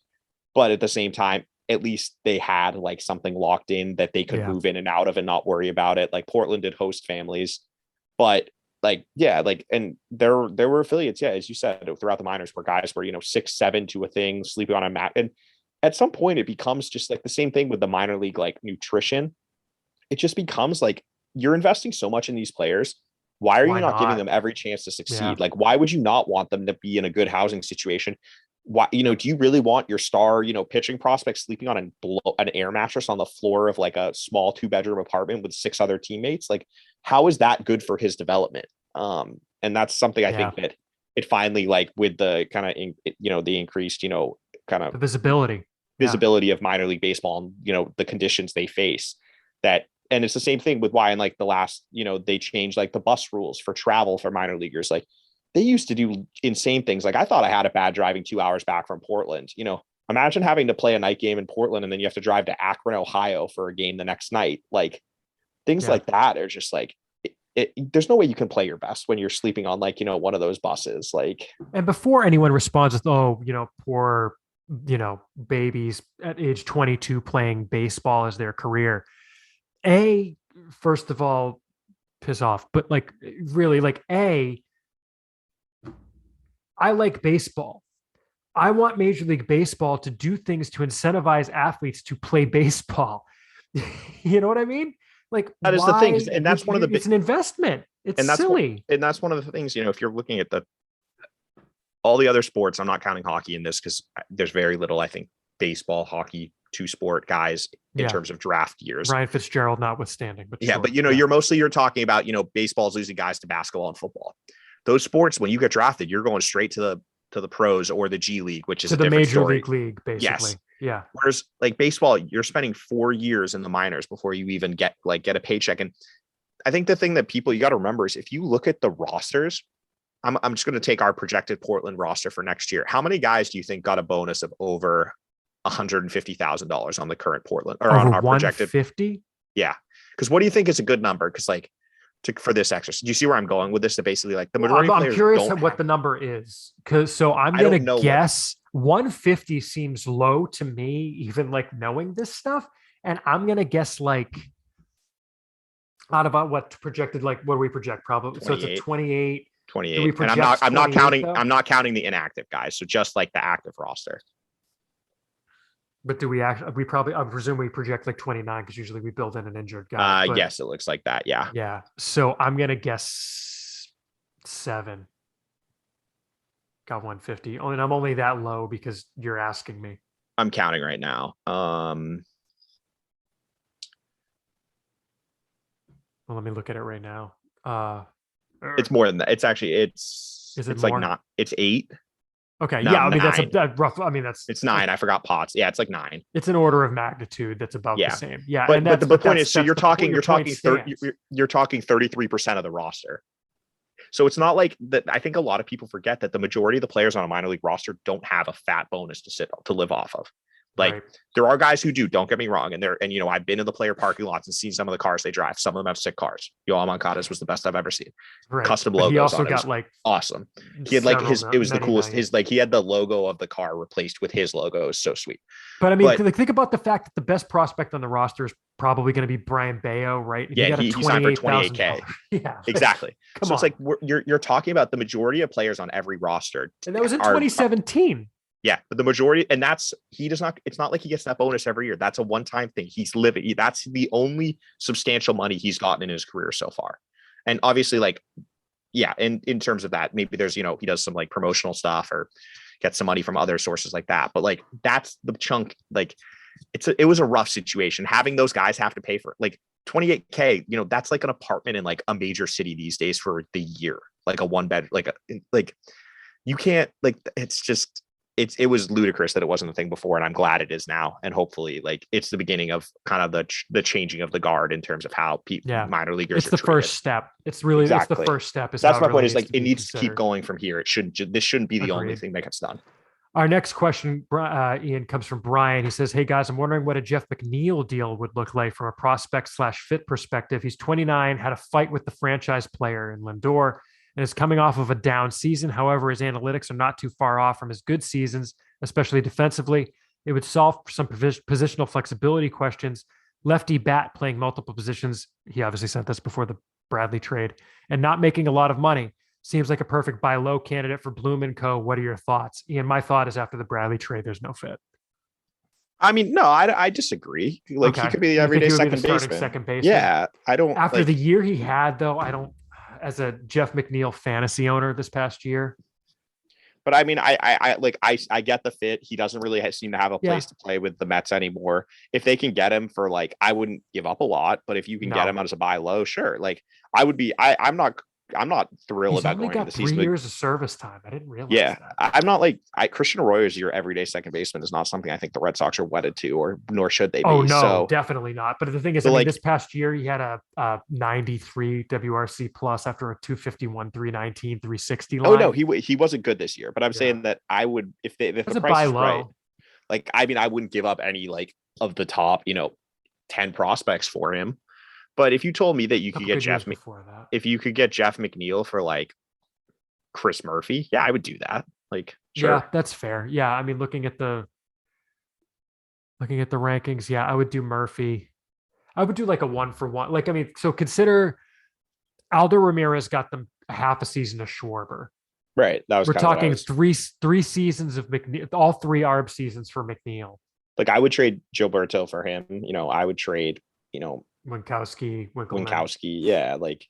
but at the same time, at least they had like something locked in that they could move in and out of and not worry about it. Like Portland did host families, but like, yeah, like, and there were affiliates. Yeah. As you said, throughout the minors where guys were, 6'7" to a thing, sleeping on a mat. And at some point it becomes just like the same thing with the minor league, like nutrition. It just becomes like, you're investing so much in these players. Why are you not giving them every chance to succeed? Yeah. Like, why would you not want them to be in a good housing situation? Why, do you really want your star, pitching prospect sleeping on an air mattress on the floor of like a small 2-bedroom apartment with 6 other teammates? Like, how is that good for his development? And that's something I think that it finally, like with the kind of, the increased, kind of the visibility of minor league baseball and, the conditions they face that. And it's the same thing with why in like the last, they changed like the bus rules for travel for minor leaguers. Like they used to do insane things. Like I thought I had it bad driving 2 hours back from Portland. Imagine having to play a night game in Portland and then you have to drive to Akron, Ohio for a game the next night. Like things like that are just like, there's no way you can play your best when you're sleeping on like, one of those buses. Like, and before anyone responds with, poor, babies at age 22 playing baseball as their career. First of all, piss off, but like really like I like baseball. I want Major League Baseball to do things to incentivize athletes to play baseball. You know what I mean? Like that is the thing. And that's one of the, it's an investment. It's silly. And that's one of the things, if you're looking at all the other sports, I'm not counting hockey in this because there's very little, I think, baseball, hockey, 2-sport guys in terms of draft years. Ryan Fitzgerald notwithstanding. But yeah, sure. But you're talking about, baseball's losing guys to basketball and football. Those sports, when you get drafted, you're going straight to the pros or the G League, which is to the Major League League, basically. Yes. Yeah. Whereas like baseball, you're spending 4 years in the minors before you even get a paycheck. And I think the thing that you got to remember is if you look at the rosters, I'm just going to take our projected Portland roster for next year. How many guys do you think got a bonus of over $150,000 on the current Portland or on our projected 150? Yeah. Because what do you think is a good number? Because like for this exercise, do you see where I'm going with this? To basically like the majority of players. I'm curious what the number is. So I'm going to guess 150 seems low to me, even like knowing this stuff. And I'm going to guess like out about what projected, like what do we project? Probably. 28. So it's a 28. And I'm not counting the inactive guys. So just like the active roster. But do we actually, I presume we project like 29 because usually we build in an injured guy. Yes, it looks like that. Yeah. Yeah. So I'm going to guess 7. Got 150. And I'm only that low because you're asking me. I'm counting right now. Well, let me look at it right now. It's more than that. It's actually, it's more? Like not, it's 8. Okay. No, yeah. I mean, 9. that's a rough. I mean, it's 9. I forgot Potts. Yeah. It's like 9. It's an order of magnitude. That's about the same. Yeah. But the point is, so you're talking 33% of the roster. So it's not like that. I think a lot of people forget that the majority of the players on a minor league roster don't have a fat bonus to live off of. Like there are guys who do, don't get me wrong. And I've been in the player parking lots and seen some of the cars they drive. Some of them have sick cars. Yoel Moncada's was the best I've ever seen. Right. Custom logos. He also got like awesome. He had like it was the coolest. He had the logo of the car replaced with his logo. It was so sweet. But I mean, think about the fact that the best prospect on the roster is probably going to be Brian Bayo, right? Yeah, he signed for $28K. Yeah, exactly. It's like you're talking about the majority of players on every roster. And that was in 2017. Yeah, but the majority, and it's not like he gets that bonus every year. That's a one-time thing. He's living. That's the only substantial money he's gotten in his career so far. And obviously in terms of that, maybe there's, he does some like promotional stuff or gets some money from other sources like that. But like, that's the chunk. Like it was a rough situation. Having those guys have to pay for like $28K, that's like an apartment in like a major city these days for the year, like a 1-bed, like you can't, like, it's just, it was ludicrous that it wasn't a thing before, and I'm glad it is now. And hopefully, like, it's the beginning of kind of the changing of the guard in terms of how minor leaguers. It's the first step. It's really it's the first step. That's my point. Is like it needs to keep going from here. This shouldn't be the only thing that gets done. Our next question, Ian, comes from Brian. He says, "Hey guys, I'm wondering what a Jeff McNeil deal would look like from a prospect/fit perspective. He's 29, had a fight with the franchise player in Lindor, and is coming off of a down season. However, his analytics are not too far off from his good seasons, especially defensively. It would solve some positional flexibility questions. Lefty bat playing multiple positions. He obviously said this before the Bradley trade, and not making a lot of money. Seems like a perfect buy low candidate for Bloom & Co. What are your thoughts?" Ian, my thought is after the Bradley trade, there's no fit. I mean, no, I disagree. Like, he could be the everyday second baseman. Yeah, I don't. After the year he had, though, I don't. As a Jeff McNeil fantasy owner this past year. But I mean, I get the fit. He doesn't really seem to have a place to play with the Mets anymore. If they can get him for, like, I wouldn't give up a lot, but if you can get him as a buy low, sure. Like, I would be. I'm not thrilled about going into the season. 3 years of service time. I didn't realize that. I'm not like Christian Arroyo is your everyday second baseman is not something I think the Red Sox are wedded to, or nor should they be. Oh no, so, definitely not. But the thing is, I mean, this past year he had a 93 WRC plus after a 251, 319, 360 line. Oh no, he wasn't good this year. But I'm saying that I would if the price is right. Like, I mean, I wouldn't give up any like of the top 10 prospects for him. But if you told me that you could get Jeff McNeil for like Chris Murphy, yeah, I would do that. Like, sure. Yeah, that's fair. Yeah, I mean, looking at the rankings, yeah, I would do Murphy. I would do like a 1-for-1. Like, I mean, so consider Aldo Ramirez got them half a season of Schwarber. Right. We're talking three seasons of McNeil, all 3 ARB seasons for McNeil. Like, I would trade Gilberto for him. I would trade, Winkowski, yeah, like,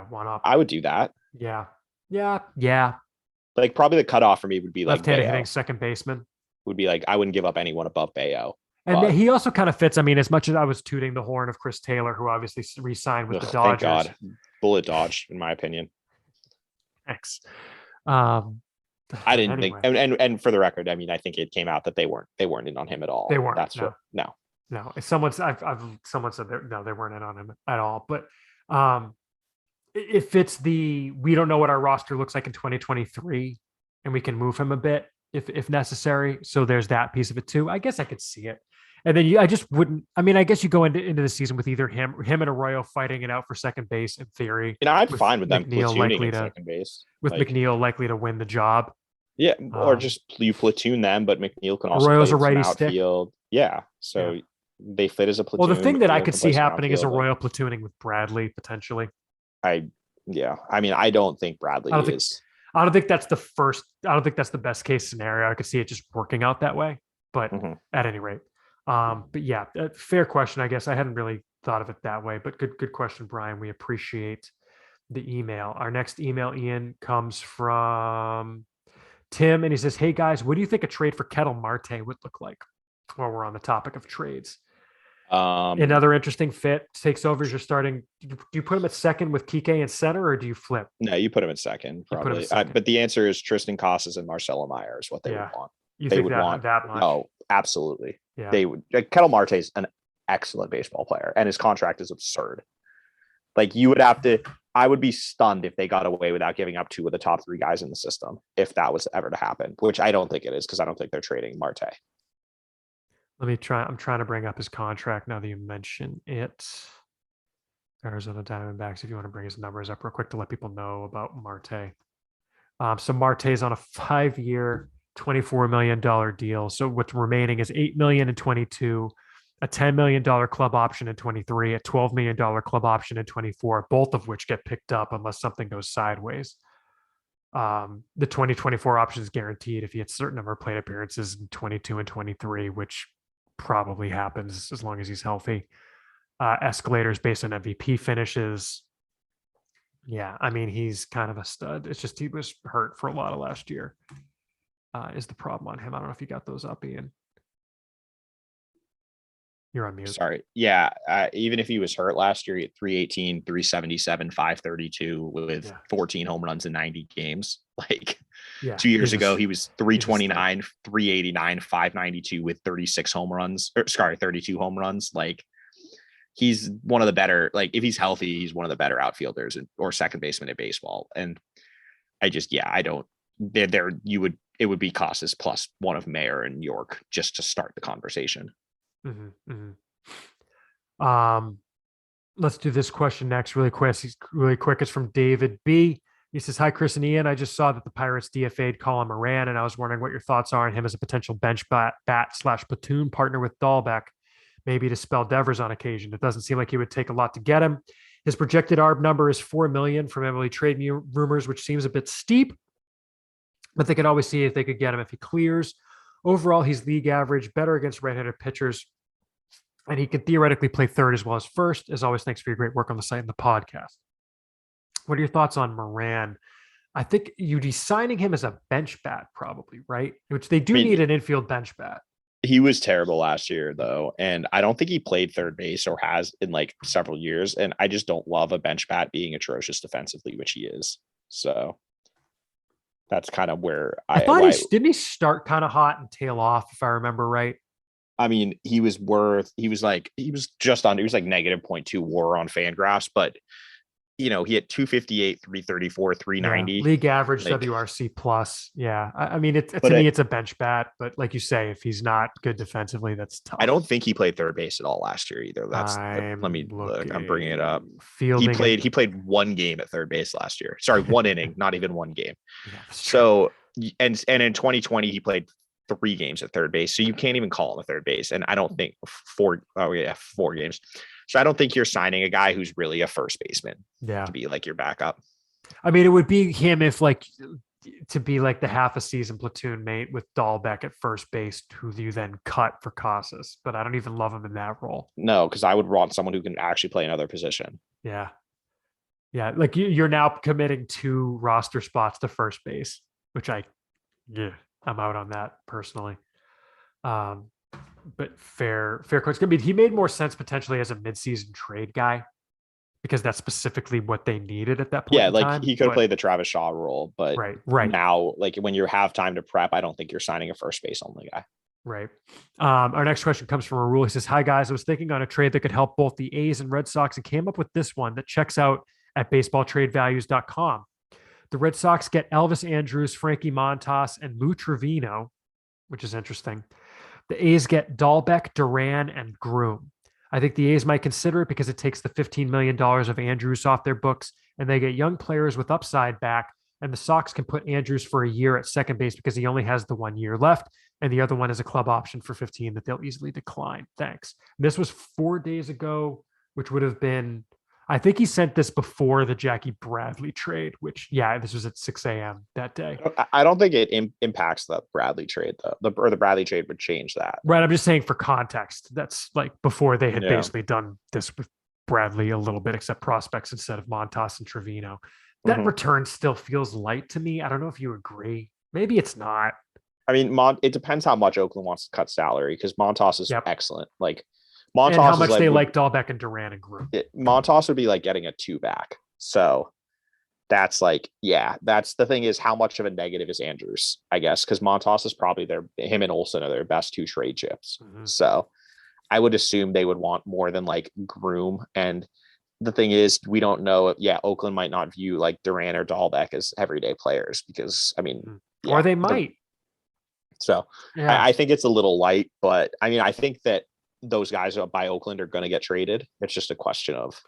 one up. I would do that. Yeah. Like, probably the cutoff for me would be like left-handed hitting second baseman. Would be like, I wouldn't give up anyone above Bayo. And he also kind of fits. I mean, as much as I was tooting the horn of Chris Taylor, who obviously re-signed with the Dodgers. Thank God. Bullet dodge, in my opinion. Thanks. I didn't think, and for the record, I mean, I think it came out that they weren't in on him at all. They weren't. No. If someone said they weren't in on him at all. But it fits we don't know what our roster looks like in 2023, and we can move him a bit if necessary. So there's that piece of it too. I guess I could see it. And then I just wouldn't. I mean, I guess you go into the season with either him and Arroyo fighting it out for second base in theory. I'm fine with them platooning at second base. With McNeil likely to win the job. Yeah, or just you platoon them, but McNeil can also Arroyo's play a righty outfield. Stick. Yeah, so they fit as a platoon. Well, the thing that I could see happening is Arroyo platooning with Bradley potentially. I mean, I don't think Bradley is. I don't think that's the best case scenario. I could see it just working out that way. But at any rate. But yeah, fair question. I guess I hadn't really thought of it that way, but good question, Brian. We appreciate the email. Our next email, Ian, comes from Tim, and he says, "Hey guys, what do you think a trade for Ketel Marte would look like?" While we're on the topic of trades, another interesting fit takes over as you're starting. Do you put him at second with Kike in center, or do you flip? No, you put him at second, probably. But the answer is Tristan Casas and Marcelo Meyer is what they would want. They would want that much? Oh, absolutely. Yeah. They would. Ketel Marte is an excellent baseball player, and his contract is absurd. Like, you would have to. I would be stunned if they got away without giving up 2 of the top 3 guys in the system, if that was ever to happen, which I don't think it is, because I don't think they're trading Marte. Let me try. I'm trying to bring up his contract now that you mention it. Arizona Diamondbacks, if you want to bring his numbers up real quick to let people know about Marte. So Marte's on a 5-year, $24 million deal. So what's remaining is $8 million in 22, a $10 million club option in 23, a $12 million club option in 24, both of which get picked up unless something goes sideways. The 2024 option is guaranteed if he hits a certain number of plate appearances in 22 and 23, which probably happens as long as he's healthy. Escalators based on MVP finishes. Yeah, I mean, he's kind of a stud. It's just he was hurt for a lot of last year. Is the problem on him? I don't know if you got those up, Ian. You're on mute. Sorry. Yeah. Even if he was hurt last year, he had 318, 377, 532 with 14 home runs in 90 games. Like, Yeah. 2 years ago, he was 329, 389, 592 with 36 home runs, 32 home runs. Like, he's one of the better, like, if he's healthy, he's one of the better outfielders or second baseman in baseball. And it would be Casas plus one of Mayer and York just to start the conversation. Mm-hmm, mm-hmm. Let's do this question next really quick. It's from David B. He says, hi, Chris and Ian. I just saw that the Pirates DFA'd Colin Moran, and I was wondering what your thoughts are on him as a potential bench bat/platoon partner with Dahlbeck, maybe to spell Devers on occasion. It doesn't seem like he would take a lot to get him. His projected ARB number is $4 million from MLB trade rumors, which seems a bit steep, but they could always see if they could get him if he clears. Overall, he's league average, better against right-handed pitchers, and he could theoretically play third as well as first. As always, thanks for your great work on the site and the podcast. What are your thoughts on Moran? I think you'd be signing him as a bench bat, probably, right? Which they do need an infield bench bat. He was terrible last year, though, and I don't think he played third base or has in like several years. And I just don't love a bench bat being atrocious defensively, which he is. So that's kind of where I thought didn't he start kind of hot and tail off, if I remember right? I mean, he was like negative 0.2 WAR on Fangraphs, but he had 258, 334, 390. Yeah, league average, like, WRC plus. Yeah. I mean, to me, it's a bench bat, but like you say, if he's not good defensively, that's tough. I don't think he played third base at all last year either. Let me look. I'm bringing it up. He played one game at third base last year. Sorry, one inning, not even one game. Yeah, so, and in 2020, he played 3 games at third base. So you can't even call him a third base. And I don't think 4 games. So I don't think you're signing a guy who's really a first baseman to be like your backup. I mean, it would be him if to be like the half a season platoon mate with Dahlbeck at first base, who you then cut for Casas. But I don't even love him in that role. No, because I would want someone who can actually play another position. Yeah. Yeah. Like you're now committing 2 roster spots to first base, which I'm out on that personally. But fair coach. I mean, he made more sense potentially as a midseason trade guy because that's specifically what they needed at that point. Yeah, like he could have played the Travis Shaw role, but right now, like when you have time to prep, I don't think you're signing a first base only guy. Right. Our next question comes from Arul. He says, hi guys, I was thinking on a trade that could help both the A's and Red Sox and came up with this one that checks out at baseballtradevalues.com. The Red Sox get Elvis Andrus, Frankie Montas, and Lou Trevino, which is interesting. The A's get Dahlbeck, Duran, and Groom. I think the A's might consider it because it takes the $15 million of Andrus off their books, and they get young players with upside back, and the Sox can put Andrus for a year at second base because he only has the 1 year left, and the other one is a club option for 15 that they'll easily decline. Thanks. This was 4 days ago, which would have been, I think he sent this before the Jackie Bradley trade, which, this was at 6 a.m. that day. I don't think it impacts the Bradley trade, though. The Bradley trade would change that. Right. I'm just saying for context, that's like before they had basically done this with Bradley a little bit, except prospects instead of Montas and Trevino. That return still feels light to me. I don't know if you agree. Maybe it's not. I mean, it depends how much Oakland wants to cut salary because Montas is excellent. Like, Montas and how much they like Dahlbeck and Duran and Groom. Montas would be like getting a 2 back. So that's that's the thing is how much of a negative is Andrus, I guess, because Montas is probably him and Olsen are their best 2 trade chips. So I would assume they would want more than like Groom. And the thing is, we don't know. Oakland might not view like Duran or Dahlbeck as everyday players because, I mean, or they might. So I think it's a little light, but I mean, I think that those guys by Oakland are going to get traded. It's just a question of,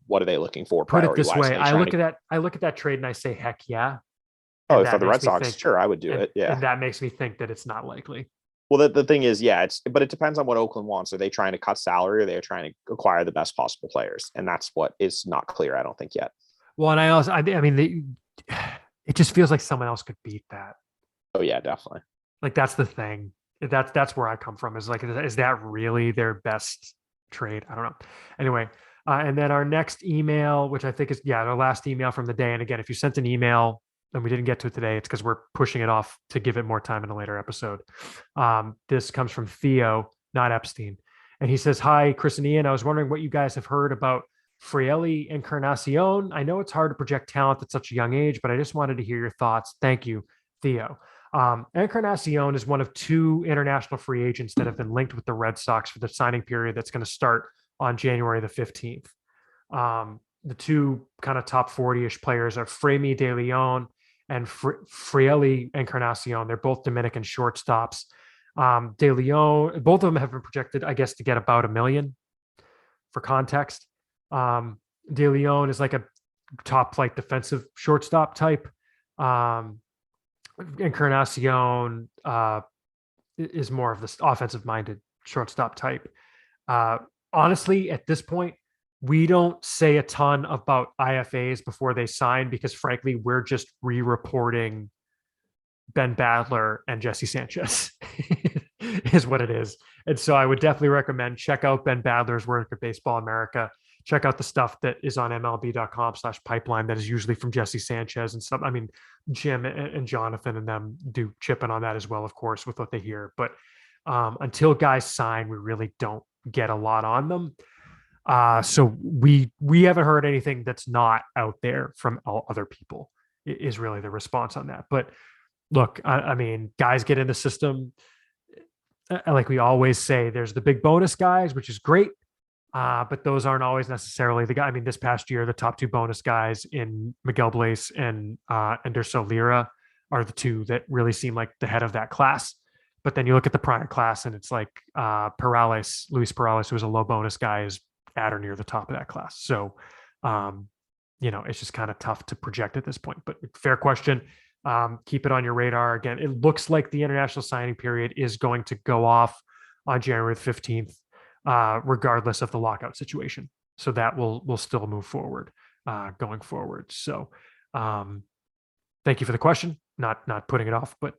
what are they looking for? Put it this way. I look at that trade and I say, heck yeah. Oh, for the Red Sox, sure. I would do it. Yeah. And that makes me think that it's not likely. Well, the thing is, but it depends on what Oakland wants. Are they trying to cut salary or are they trying to acquire the best possible players? And that's what is not clear, I don't think yet. Well, and I mean, it just feels like someone else could beat that. Oh yeah, definitely. Like that's the thing. That's where I come from is like, is that really their best trade? I don't know. Anyway. And then our next email, which I think is, our last email from the day. And again, if you sent an email and we didn't get to it today, it's because we're pushing it off to give it more time in a later episode. This comes from Theo, not Epstein. And he says, hi, Chris and Ian. I was wondering what you guys have heard about Frielli Encarnacion. I know it's hard to project talent at such a young age, but I just wanted to hear your thoughts. Thank you, Theo. Encarnacion is one of 2 international free agents that have been linked with the Red Sox for the signing period that's going to start on January the 15th. The 2 kind of top 40-ish players are Fremi de Leon and Frielli Encarnacion. They're both Dominican shortstops. De Leon, both of them have been projected, I guess, to get about $1 million. For context, De Leon is like a top flight defensive shortstop type. Encarnacion is more of this offensive minded shortstop type. Honestly, at this point, we don't say a ton about IFAs before they sign because frankly, we're just re-reporting Ben Badler and Jesse Sanchez is what it is. And so I would definitely recommend check out Ben Badler's work at Baseball America. Check out the stuff that is on MLB.com/pipeline that is usually from Jesse Sanchez and stuff. I mean, Jim and Jonathan and them do chip in on that as well, of course, with what they hear. But until guys sign, we really don't get a lot on them. So we haven't heard anything that's not out there from all other people is really the response on that. But look, I mean, guys get in the system. Like we always say, there's the big bonus guys, which is great. But those aren't always necessarily the guy. I mean, this past year, the top 2 bonus guys in Miguel Blaze and Anderson Lira are the 2 that really seem like the head of that class. But then you look at the prior class and it's like Luis Perales, who was a low bonus guy, is at or near the top of that class. So, it's just kind of tough to project at this point, but fair question. Keep it on your radar. Again, it looks like the international signing period is going to go off on January 15th, regardless of the lockout situation. So that will still move forward going forward. So thank you for the question. Not putting it off, but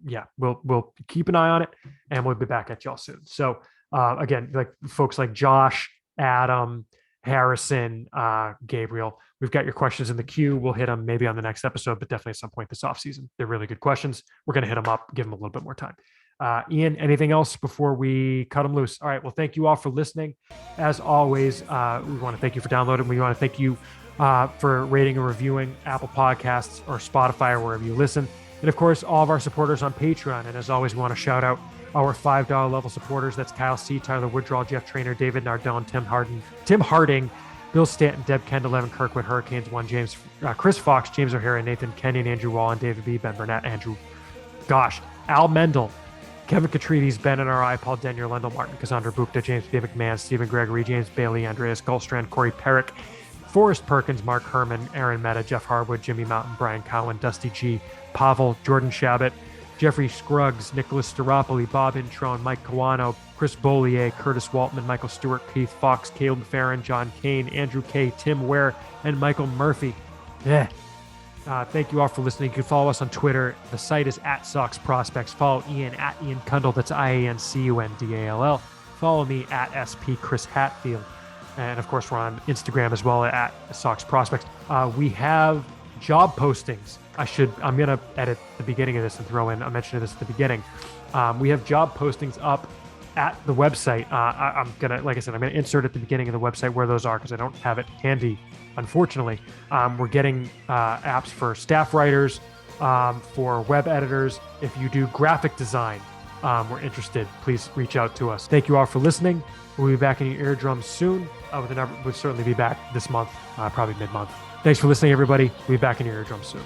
yeah, we'll keep an eye on it and we'll be back at y'all soon. So again, like folks like Josh, Adam, Harrison, Gabriel, we've got your questions in the queue. We'll hit them maybe on the next episode, but definitely at some point this offseason. They're really good questions. We're going to hit them up, give them a little bit more time. Ian, anything else before we cut them loose? All right. Well, thank you all for listening. As always, we want to thank you for downloading. We want to thank you for rating and reviewing Apple Podcasts or Spotify or wherever you listen. And of course, all of our supporters on Patreon. And as always, we want to shout out our $5 level supporters. That's Kyle C., Tyler Woodrow, Jeff Trainer, David Nardone, Tim Harding, Bill Stanton, Deb Kendall, Evan Kirkwood, Hurricanes One, James, Chris Fox, James O'Hara, Nathan Kenyon, Andrew Wall, and David B., Ben Burnett, Al Mendel, Kevin Catrides, Ben NRI, Paul Denyer, Lendl Martin, Cassandra Bukta, James B. McMahon, Stephen Gregory, James Bailey, Andreas Gullstrand, Corey Perrick, Forrest Perkins, Mark Herman, Aaron Meta, Jeff Harwood, Jimmy Mountain, Brian Cowan, Dusty G., Pavel, Jordan Shabbat, Jeffrey Scruggs, Nicholas Staropoli, Bob Introne, Mike Kawano, Chris Bollier, Curtis Waltman, Michael Stewart, Keith Fox, Caleb Farron, John Kane, Andrew K., Tim Ware, and Michael Murphy. Thank you all for listening. You can follow us on Twitter. The site is @SoxProspects. Follow Ian at Ian Cundall. That's IANCUNDALL. Follow me at SP Chris Hatfield. And of course, we're on Instagram as well at Sox Prospects. We have job postings. I'm going to edit the beginning of this and throw in, I mentioned this at the beginning. We have job postings up at the website. I'm going to, like I said, I'm going to insert at the beginning of the website where those are because I don't have it handy, unfortunately. We're getting apps for staff writers, for web editors. If you do graphic design, we're interested. Please reach out to us. Thank you all for listening. We'll be back in your eardrums soon. We'll certainly be back this month, probably mid-month. Thanks for listening, everybody. We'll be back in your eardrums soon.